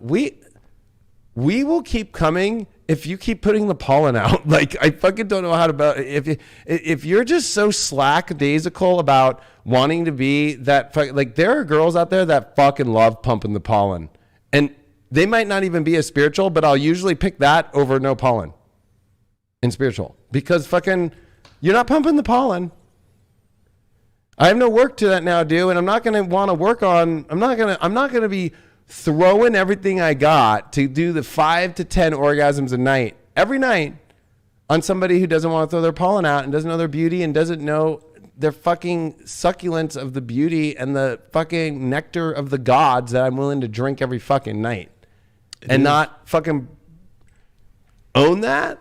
we will keep coming if you keep putting the pollen out. Like, I fucking don't know how to, if you're just so slackdaisical about wanting to be that, like, there are girls out there that fucking love pumping the pollen, and they might not even be as spiritual, but I'll usually pick that over no pollen in spiritual, because fucking you're not pumping the pollen. I have no work to that now, dude, and I'm not going to want to work on, I'm not going to be throwing everything I got to do the 5 to 10 orgasms a night, every night, on somebody who doesn't want to throw their pollen out and doesn't know their beauty and doesn't know their fucking succulence of the beauty and the fucking nectar of the gods that I'm willing to drink every fucking night. And not fucking own that.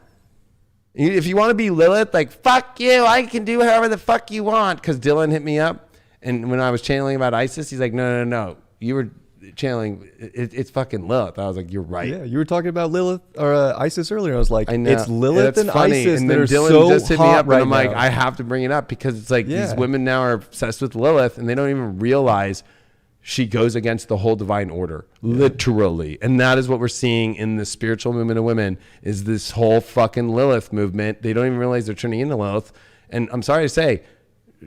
If you want to be Lilith, like, fuck you, I can do however the fuck you want. Because Dylan hit me up, and when I was channeling about Isis, he's like, no, you were channeling, it's fucking Lilith. I was like, you're right. Yeah, you were talking about Lilith or Isis earlier. I was like, I know. it's Lilith and funny. Isis. And then Dylan so just hit me up, right and I'm now. like, I have to bring it up because it's like these women now are obsessed with Lilith, and they don't even realize she goes against the whole divine order, literally. And that is what we're seeing in the spiritual movement of women, is this whole fucking Lilith movement. They don't even realize they're turning into Lilith. And I'm sorry to say,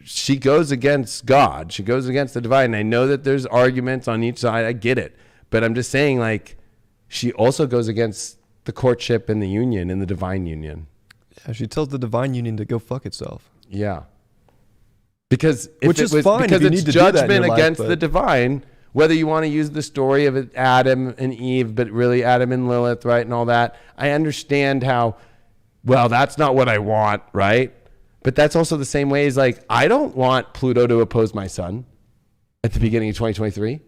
she goes against God. She goes against the divine. And I know that there's arguments on each side. I get it. But I'm just saying, like, she also goes against the courtship and the union and the divine union. Yeah, she tells the divine union to go fuck itself. Yeah. Because Which is fine because if you it's need to do that in judgment your life, against but- the divine, whether you want to use the story of Adam and Eve, but really Adam and Lilith, right, and all that. I understand how, well, that's not what I want, right? But that's also the same way as, like, I don't want Pluto to oppose my sun at the beginning of 2023.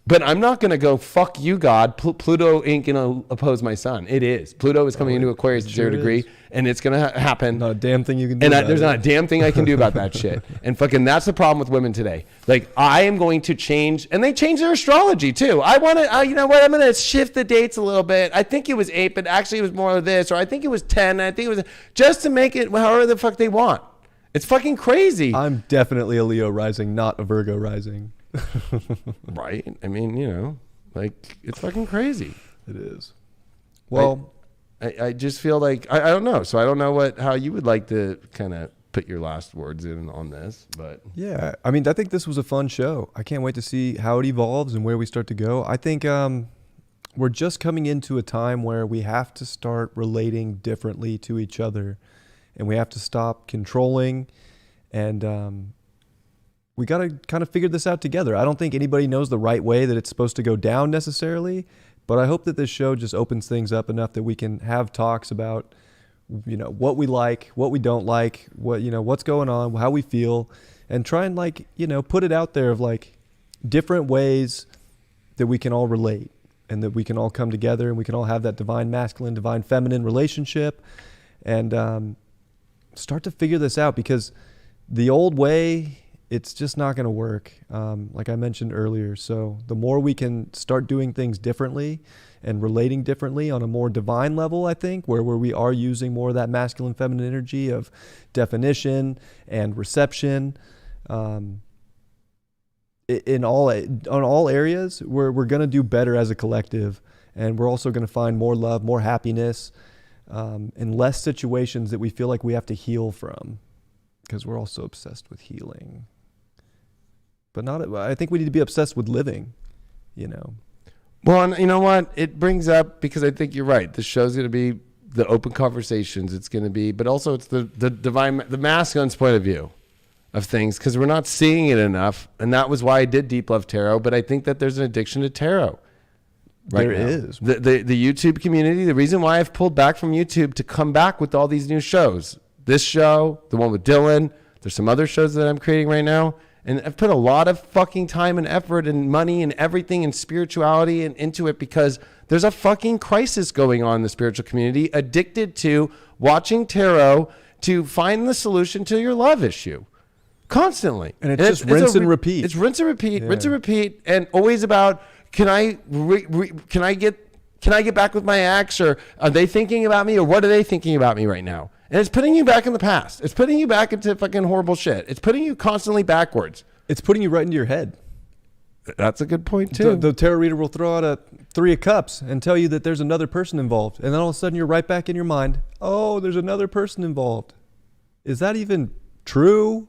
But I'm not going to go, fuck you, God. Pluto ain't going to oppose my sun. It is. Pluto is coming into Aquarius at 0 degree, and it's going to happen. Not a damn thing you can do And about there's it. not a damn thing I can do about that shit. And fucking that's the problem with women today. Like, I am going to change, and they change their astrology too. I want to, you know what, I'm going to shift the dates a little bit. I think it was 8, but actually it was more of this, or I think it was 10, and I think it was, just to make it however the fuck they want. It's fucking crazy. I'm definitely a Leo rising, not a Virgo rising. Right? I mean, you know, like, it's fucking crazy. It is. Well, I just feel like, I don't know. So I don't know how you would like to kind of put your last words in on this, but. yeah, I mean, I think this was a fun show. I can't wait to see how it evolves and where we start to go. I think we're just coming into a time where we have to start relating differently to each other, and we have to stop controlling, and we got to kind of figure this out together. I don't think anybody knows the right way that it's supposed to go down necessarily, but I hope that this show just opens things up enough that we can have talks about, you know, what we like, what we don't like, what, you know, what's going on, how we feel, and try and, like, you know, put it out there of, like, different ways that we can all relate and that we can all come together and we can all have that divine masculine, divine feminine relationship, and start to figure this out, because the old way, it's just not going to work, like I mentioned earlier. So the more we can start doing things differently and relating differently on a more divine level, I think, where we are using more of that masculine, feminine energy of definition and reception, on all areas, we're going to do better as a collective, and we're also going to find more love, more happiness, and less situations that we feel like we have to heal from, because we're all so obsessed with healing. But I think we need to be obsessed with living, you know. Well, and you know what? It brings up, because I think you're right. The show's going to be the open conversations. It's going to be, but also it's the divine, the masculine's point of view of things, because we're not seeing it enough. And that was why I did Deep Love Tarot. But I think that there's an addiction to tarot. Right there now. is. The YouTube community, the reason why I've pulled back from YouTube to come back with all these new shows, this show, the one with Dylan, there's some other shows that I'm creating right now. And I've put a lot of fucking time and effort and money and everything and spirituality and into it, because there's a fucking crisis going on in the spiritual community, addicted to watching tarot to find the solution to your love issue constantly. And it's just rinse and repeat. It's rinse and repeat, rinse and repeat, and always about, can I get back with my ex, or are they thinking about me, or what are they thinking about me right now? And it's putting you back in the past. It's putting you back into fucking horrible shit. It's putting you constantly backwards. It's putting you right into your head. That's a good point too. The tarot reader will throw out a Three of Cups and tell you that there's another person involved. And then all of a sudden you're right back in your mind, oh, there's another person involved. Is that even true?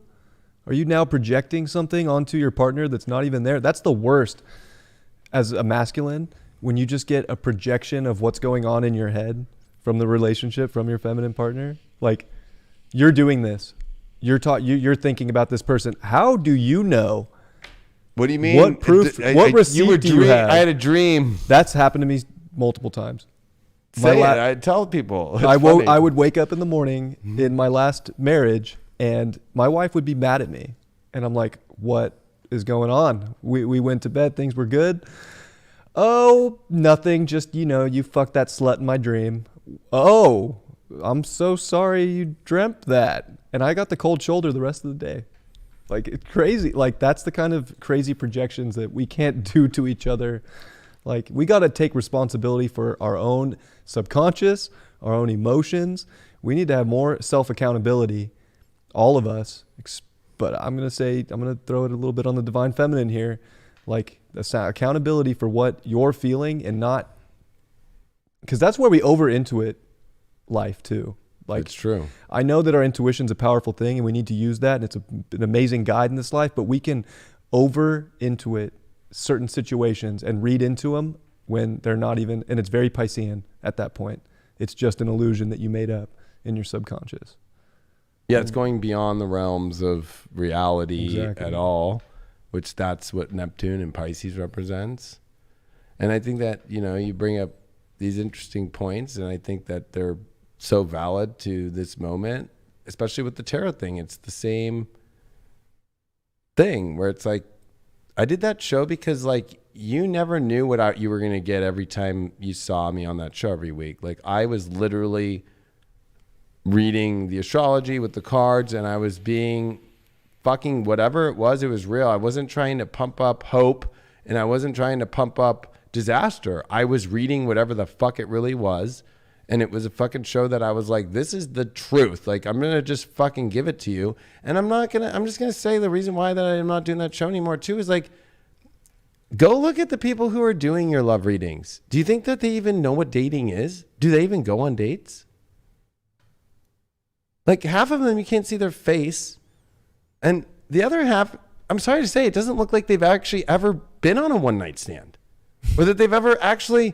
Are you now projecting something onto your partner that's not even there? That's the worst as a masculine, when you just get a projection of what's going on in your head from the relationship, from your feminine partner. Like, you're doing this. You're thinking about this person. How do you know? What do you mean? What proof? What receipt do you have? I had a dream. That's happened to me multiple times. Say it. I tell people. It's I funny. would wake up in the morning in my last marriage, and my wife would be mad at me, and I'm like, "What is going on? We went to bed. Things were good. Oh, nothing. Just you fucked that slut in my dream. Oh, I'm so sorry you dreamt that." And I got the cold shoulder the rest of the day. Like, it's crazy. Like, that's the kind of crazy projections that we can't do to each other. Like, we got to take responsibility for our own subconscious, our own emotions. We need to have more self-accountability, all of us. But I'm going to throw it a little bit on the divine feminine here. Like, accountability for what you're feeling, and not, because that's where we over-intuit life too. Like, it's true. I know that our intuition's a powerful thing and we need to use that, and it's an amazing guide in this life, but we can over-intuit certain situations and read into them when they're not even, and it's very Piscean at that point. It's just an illusion that you made up in your subconscious. Yeah, it's going beyond the realms of reality at all, which that's what Neptune and Pisces represents. And I think that, you bring up these interesting points, and I think that they're so valid to this moment, especially with the tarot thing. It's the same thing where it's like, I did that show because, like, you never knew what you were going to get every time you saw me on that show every week. Like, I was literally reading the astrology with the cards, and I was being fucking whatever it was real. I wasn't trying to pump up hope, and I wasn't trying to pump up disaster. I was reading whatever the fuck it really was. And it was a fucking show that I was like, this is the truth. Like, I'm going to just fucking give it to you. And I'm just going to say the reason why that I'm not doing that show anymore too is, like, go look at the people who are doing your love readings. Do you think that they even know what dating is? Do they even go on dates? Like, half of them, you can't see their face. And the other half, I'm sorry to say, it doesn't look like they've actually ever been on a one-night stand. Or that they've ever actually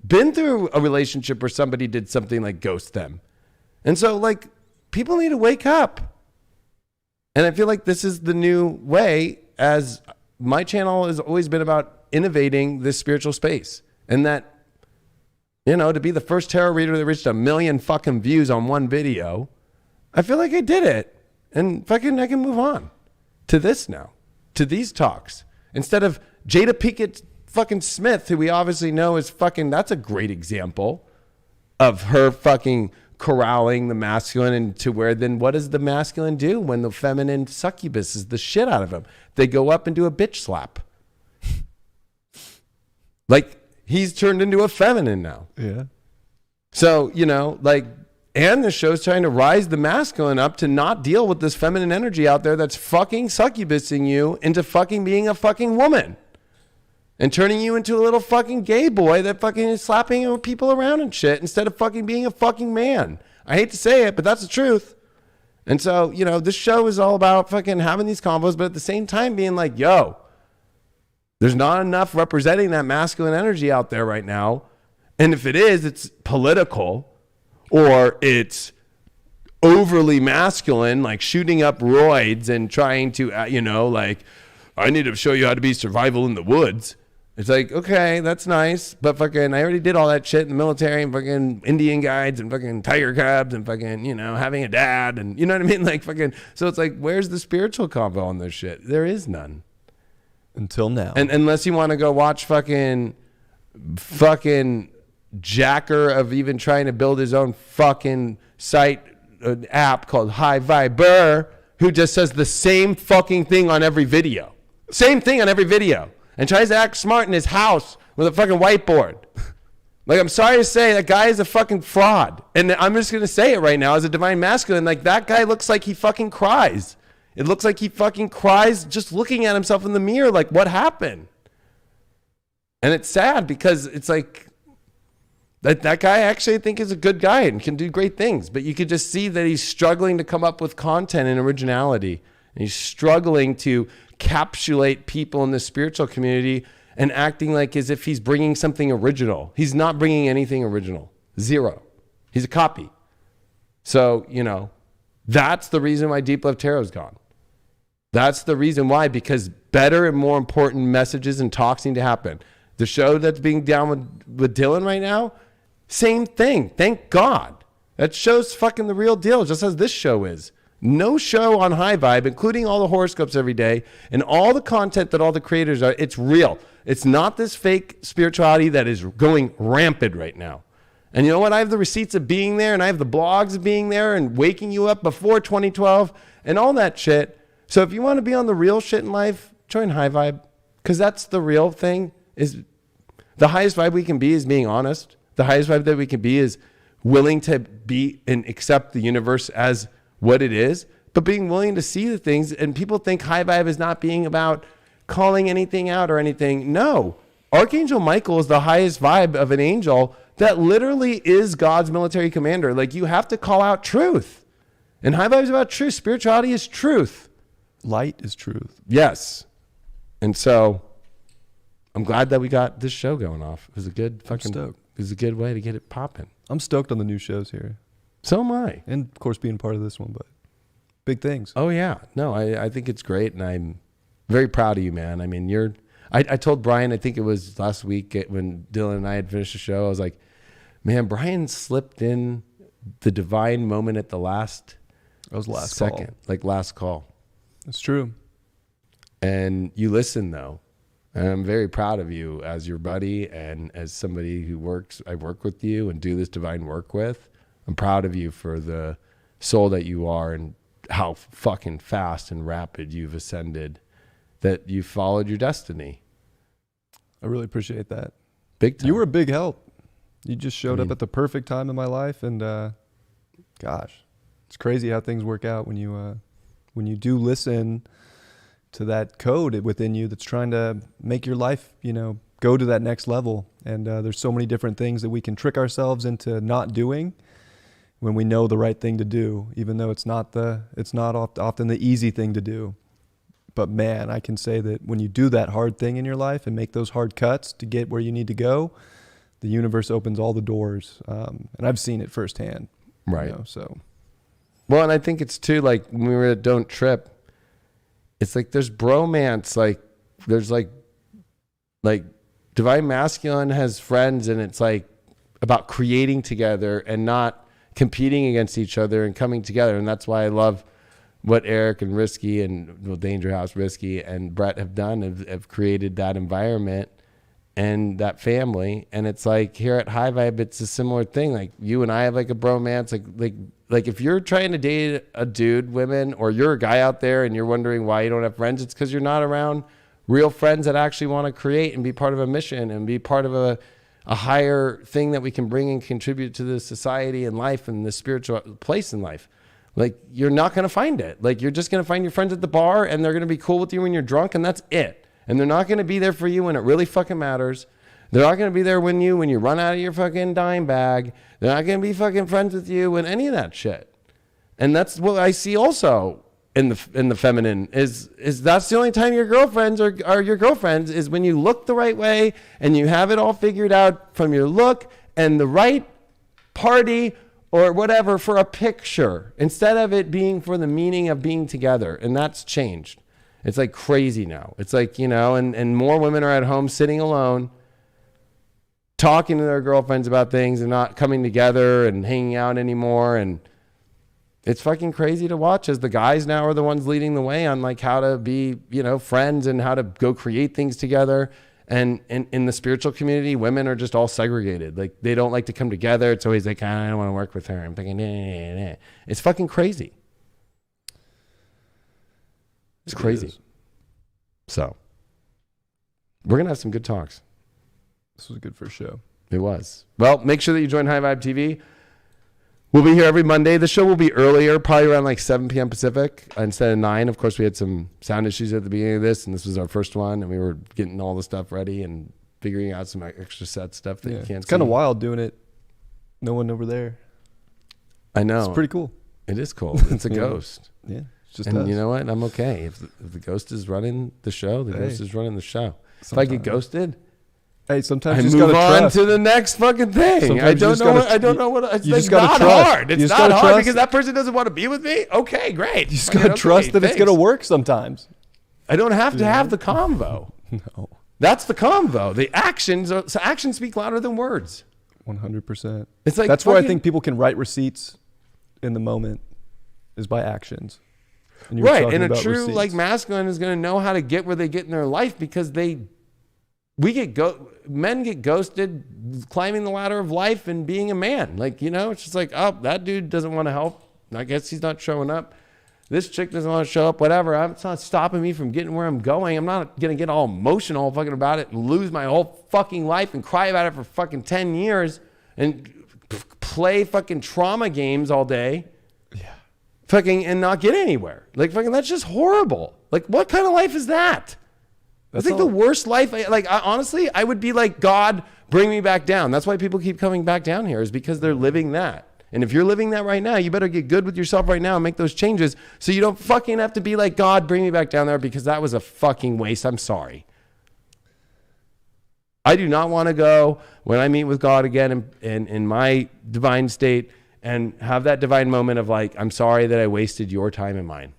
been through a relationship where somebody did something like ghost them. And so, like, people need to wake up. And I feel like this is the new way, as my channel has always been about innovating this spiritual space. And that, to be the first tarot reader that reached 1 million fucking views on one video, I feel like I did it. And fucking I can move on to this now, to these talks. Instead of Jada Pinkett fucking Smith, who we obviously know is fucking, that's a great example of her fucking corralling the masculine into where, then what does the masculine do when the feminine succubus is the shit out of him? They go up and do a bitch slap. Like, he's turned into a feminine now. Yeah. So, and the show's trying to rise the masculine up to not deal with this feminine energy out there that's fucking succubusing you into fucking being a fucking woman. And turning you into a little fucking gay boy that fucking is slapping people around and shit instead of fucking being a fucking man. I hate to say it, but that's the truth. And so, this show is all about fucking having these combos, but at the same time being like, yo, there's not enough representing that masculine energy out there right now. And if it is, it's political, or it's overly masculine, like shooting up roids and trying to, like, I need to show you how to be survival in the woods. It's like, okay, that's nice, but fucking I already did all that shit in the military, and fucking Indian guides and fucking tiger cubs and fucking, having a dad, and you know what I mean? Like, fucking, so it's like, where's the spiritual combo on this shit? There is none. Until now. And unless you want to go watch fucking jacker of even trying to build his own fucking site, an app called High Viber, who just says the same fucking thing on every video. Same thing on every video. And tries to act smart in his house with a fucking whiteboard. Like, I'm sorry to say, that guy is a fucking fraud. And I'm just going to say it right now as a divine masculine. Like, that guy looks like he fucking cries. It looks like he fucking cries just looking at himself in the mirror. Like, what happened? And it's sad because it's like that guy actually I think is a good guy and can do great things. But you could just see that he's struggling to come up with content and originality. And he's struggling to encapsulate people in the spiritual community and acting like as if he's bringing something original. He's not bringing anything original. Zero. He's a copy. So, that's the reason why Deep Love Tarot's gone. That's the reason why, because better and more important messages and talks need to happen. The show that's being down with Dylan right now, same thing. Thank God. That show's fucking the real deal, just as this show is. No show on High Vibe, including all the horoscopes every day and all the content that all the creators are, it's real. It's not this fake spirituality that is going rampant right now. And you know what? I have the receipts of being there, and I have the blogs of being there and waking you up before 2012 and all that shit. So if you want to be on the real shit in life, join High Vibe, because that's the real thing. Is the highest vibe we can be is being honest. The highest vibe that we can be is willing to be and accept the universe as what it is, but being willing to see the things. And people think High Vibe is not being about calling anything out or anything. No. Archangel Michael is the highest vibe of an angel that literally is God's military commander. Like, you have to call out truth. And High Vibe is about truth. Spirituality is truth. Light is truth. Yes. And so I'm glad that we got this show going off. It was a good it was a good way to get it popping. I'm stoked on the new shows here. So am I. And of course being part of this one, but big things. Oh yeah. No, I think it's great, and I'm very proud of you, man. I mean, I told Brian, I think it was last week when Dylan and I had finished the show, I was like, man, Brian slipped in the divine moment at the last second. Call. Like last call. It's true. And you listen though. And I'm very proud of you as your buddy and as somebody who I work with you and do this divine work with. I'm proud of you for the soul that you are and how fucking fast and rapid you've ascended, that you followed your destiny. I really appreciate that. Big time. You were a big help. You just showed up at the perfect time in my life. And gosh, it's crazy how things work out when you do listen to that code within you that's trying to make your life, go to that next level. And there's so many different things that we can trick ourselves into not doing when we know the right thing to do, even though it's not often the easy thing to do. But man, I can say that when you do that hard thing in your life and make those hard cuts to get where you need to go, the universe opens all the doors. And I've seen it firsthand. Right. So. Well, and I think it's too, like when we were at Don't Trip, it's like there's bromance, like there's like Divine Masculine has friends, and it's like about creating together and not competing against each other and coming together. And that's why I love what Eric and Risky and Danger House Risky and Brett have done, have created that environment and that family. And it's like here at High Vibe, it's a similar thing. Like you and I have like a bromance, like if you're trying to date a dude, women, or you're a guy out there and you're wondering why you don't have friends, it's because you're not around real friends that actually want to create and be part of a mission and be part of a higher thing that we can bring and contribute to the society and life and the spiritual place in life. Like, you're not going to find it. Like, you're just going to find your friends at the bar, and they're going to be cool with you when you're drunk, and that's it. And they're not going to be there for you when it really fucking matters. They're not going to be there when you run out of your fucking dime bag. They're not going to be fucking friends with you and any of that shit. And that's what I see also in the feminine is that's the only time your girlfriends are your girlfriends, is when you look the right way and you have it all figured out from your look and the right party or whatever for a picture, instead of it being for the meaning of being together. And that's changed. It's like crazy now. It's like, and more women are at home sitting alone, talking to their girlfriends about things and not coming together and hanging out anymore. And it's fucking crazy to watch as the guys now are the ones leading the way on like how to be, friends and how to go create things together. And in the spiritual community, women are just all segregated. Like, they don't like to come together. It's always like, I don't want to work with her. I'm thinking, nah. It's fucking crazy. It's crazy. So, we're going to have some good talks. This was a good first show. It was. Well, make sure that you join High Vibe TV. We'll be here every Monday. The show will be earlier, probably around like 7 p.m. Pacific instead of 9. Of course, we had some sound issues at the beginning of this, and this was our first one, and we were getting all the stuff ready and figuring out some extra set stuff that you can't It's kind of wild doing it. No one over there. I know. It's pretty cool. It is cool. It's a ghost. Yeah. It's just And us. you know what? I'm okay. If the ghost is running the show, the ghost is running the show. If I Sometimes. get ghosted, Hey, sometimes I you just move gotta on trust. to the next fucking thing. Sometimes I you don't just know. gotta- I don't know what. It's you like just gotta not trust. hard. You It's just not gotta hard trust. because that person doesn't want to be with me. Okay, great. You just gotta trust that it's gonna work sometimes. I don't have to have the convo. No. That's the convo. The actions speak louder than words. 100%. It's like that's where I fucking- think people can write receipts in the moment is by actions. And you were Right, talking and a about true receipts. like masculine is going to know how to get where they get in their life because men get ghosted climbing the ladder of life and being a man. Like, you know, it's just like, oh, that dude doesn't want to help. I guess he's not showing up. This chick doesn't want to show up, whatever. It's not stopping me from getting where I'm going. I'm not going to get all emotional fucking about it and lose my whole fucking life and cry about it for fucking 10 years and play fucking trauma games all day. Yeah. Fucking and not get anywhere. Like fucking that's just horrible. Like what kind of life is that? That's I think all- the worst life, honestly, I would be like, God, bring me back down. That's why people keep coming back down here is because they're living that. And if you're living that right now, you better get good with yourself right now and make those changes so you don't fucking have to be like, God, bring me back down there because that was a fucking waste. I'm sorry. I do not want to go when I meet with God again in my divine state and have that divine moment of like, I'm sorry that I wasted your time and mine.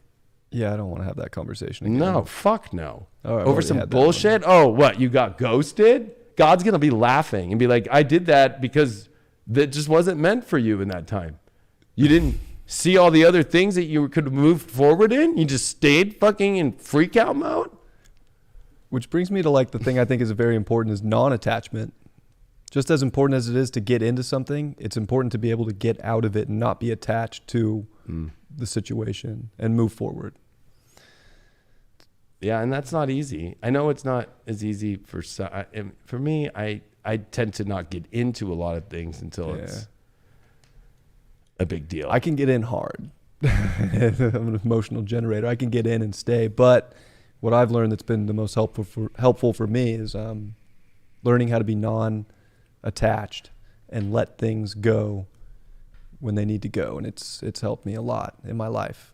Yeah, I don't want to have that conversation again. No, fuck no. Oh, I've Over already some had that bullshit? Oh, what? You got ghosted? God's going to be laughing and be like, I did that because that just wasn't meant for you in that time. You didn't see all the other things that you could move forward in? You just stayed fucking in freak out mode? Which brings me to like the thing I think is very important is non-attachment. Just as important as it is to get into something, it's important to be able to get out of it and not be attached to the situation and move forward. Yeah, and that's not easy. I know it's not as easy for me. I tend to not get into a lot of things until it's a big deal. I can get in hard. I'm an emotional generator. I can get in and stay. But what I've learned that's been the most helpful for me is learning how to be non-attached and let things go when they need to go. And it's helped me a lot in my life.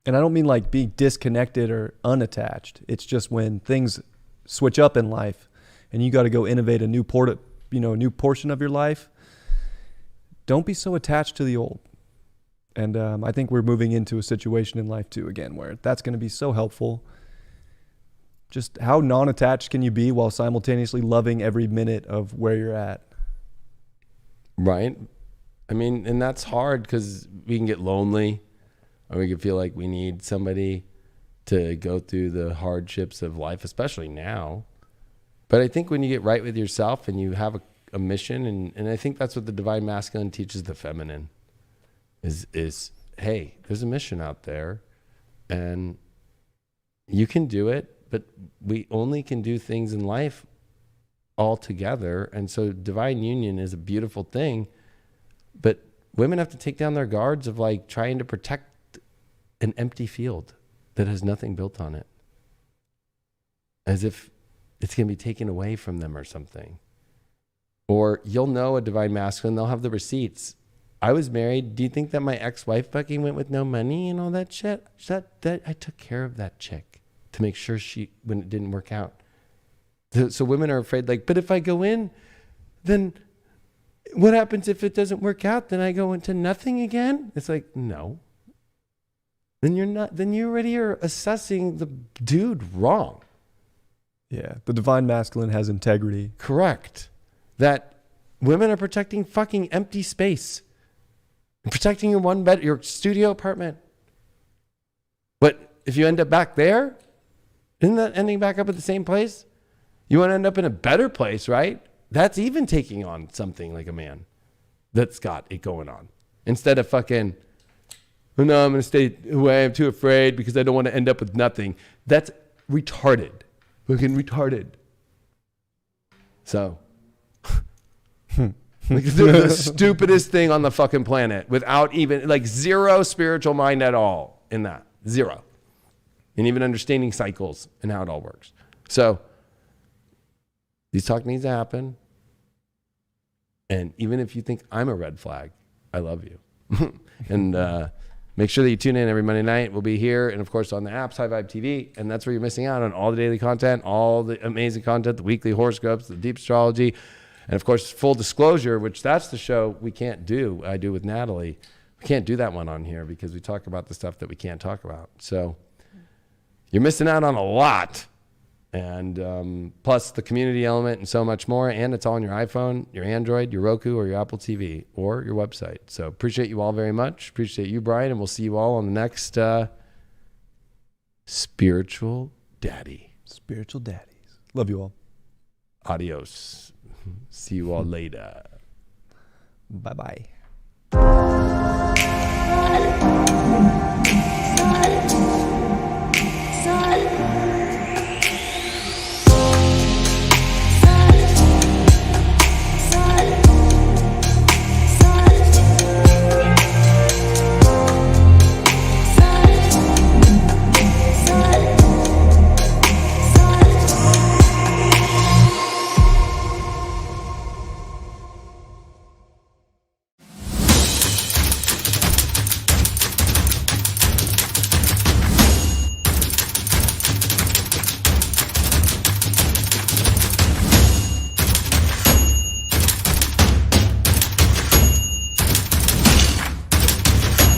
And I don't mean like being disconnected or unattached. It's just when things switch up in life and you got to go innovate a new portion of your life. Don't be so attached to the old. And I think we're moving into a situation in life too, again, where that's going to be so helpful. Just how non-attached can you be while simultaneously loving every minute of where you're at? Right. I mean, and that's hard because we can get lonely or we can feel like we need somebody to go through the hardships of life, especially now. But I think when you get right with yourself and you have a mission, and I think that's what the divine masculine teaches the feminine is, hey, there's a mission out there and you can do it, but we only can do things in life all together. And so divine union is a beautiful thing, but women have to take down their guards of like trying to protect an empty field that has nothing built on it, as if it's going to be taken away from them or something. Or you'll know a divine masculine, they'll have the receipts. I was married. Do you think that my ex-wife fucking went with no money and all that shit? That I took care of that chick to make sure when it didn't work out. So women are afraid, like, but if I go in, then what happens if it doesn't work out? Then I go into nothing again? It's like, no. Then you already are assessing the dude wrong. Yeah. The divine masculine has integrity. Correct. That women are protecting fucking empty space. Protecting your studio apartment. But if you end up back there, isn't that ending back up at the same place? You want to end up in a better place, right? That's even taking on something like a man that's got it going on. Instead of fucking, oh no, I'm going to stay away. I'm too afraid because I don't want to end up with nothing. That's retarded. Fucking retarded. So, like, the stupidest thing on the fucking planet without even, like, zero spiritual mind at all in that. Zero. And even understanding cycles and how it all works. So, These talk needs to happen. And even if you think I'm a red flag, I love you. And make sure that you tune in every Monday night. We'll be here. And of course on the apps, High Vibe TV. And that's where you're missing out on all the daily content, all the amazing content, the weekly horoscopes, the deep astrology. And of course, full disclosure, which that's the show we can't do. I do with Natalie. We can't do that one on here because we talk about the stuff that we can't talk about. So you're missing out on a lot. And plus the community element and so much more. And it's all on your iPhone, your Android, your Roku, or your Apple TV, or your website. So appreciate you all very much. Appreciate you, Brian. And we'll see you all on the next Spiritual Daddy. Spiritual Daddies. Love you all. Adios. See you all later. Bye-bye.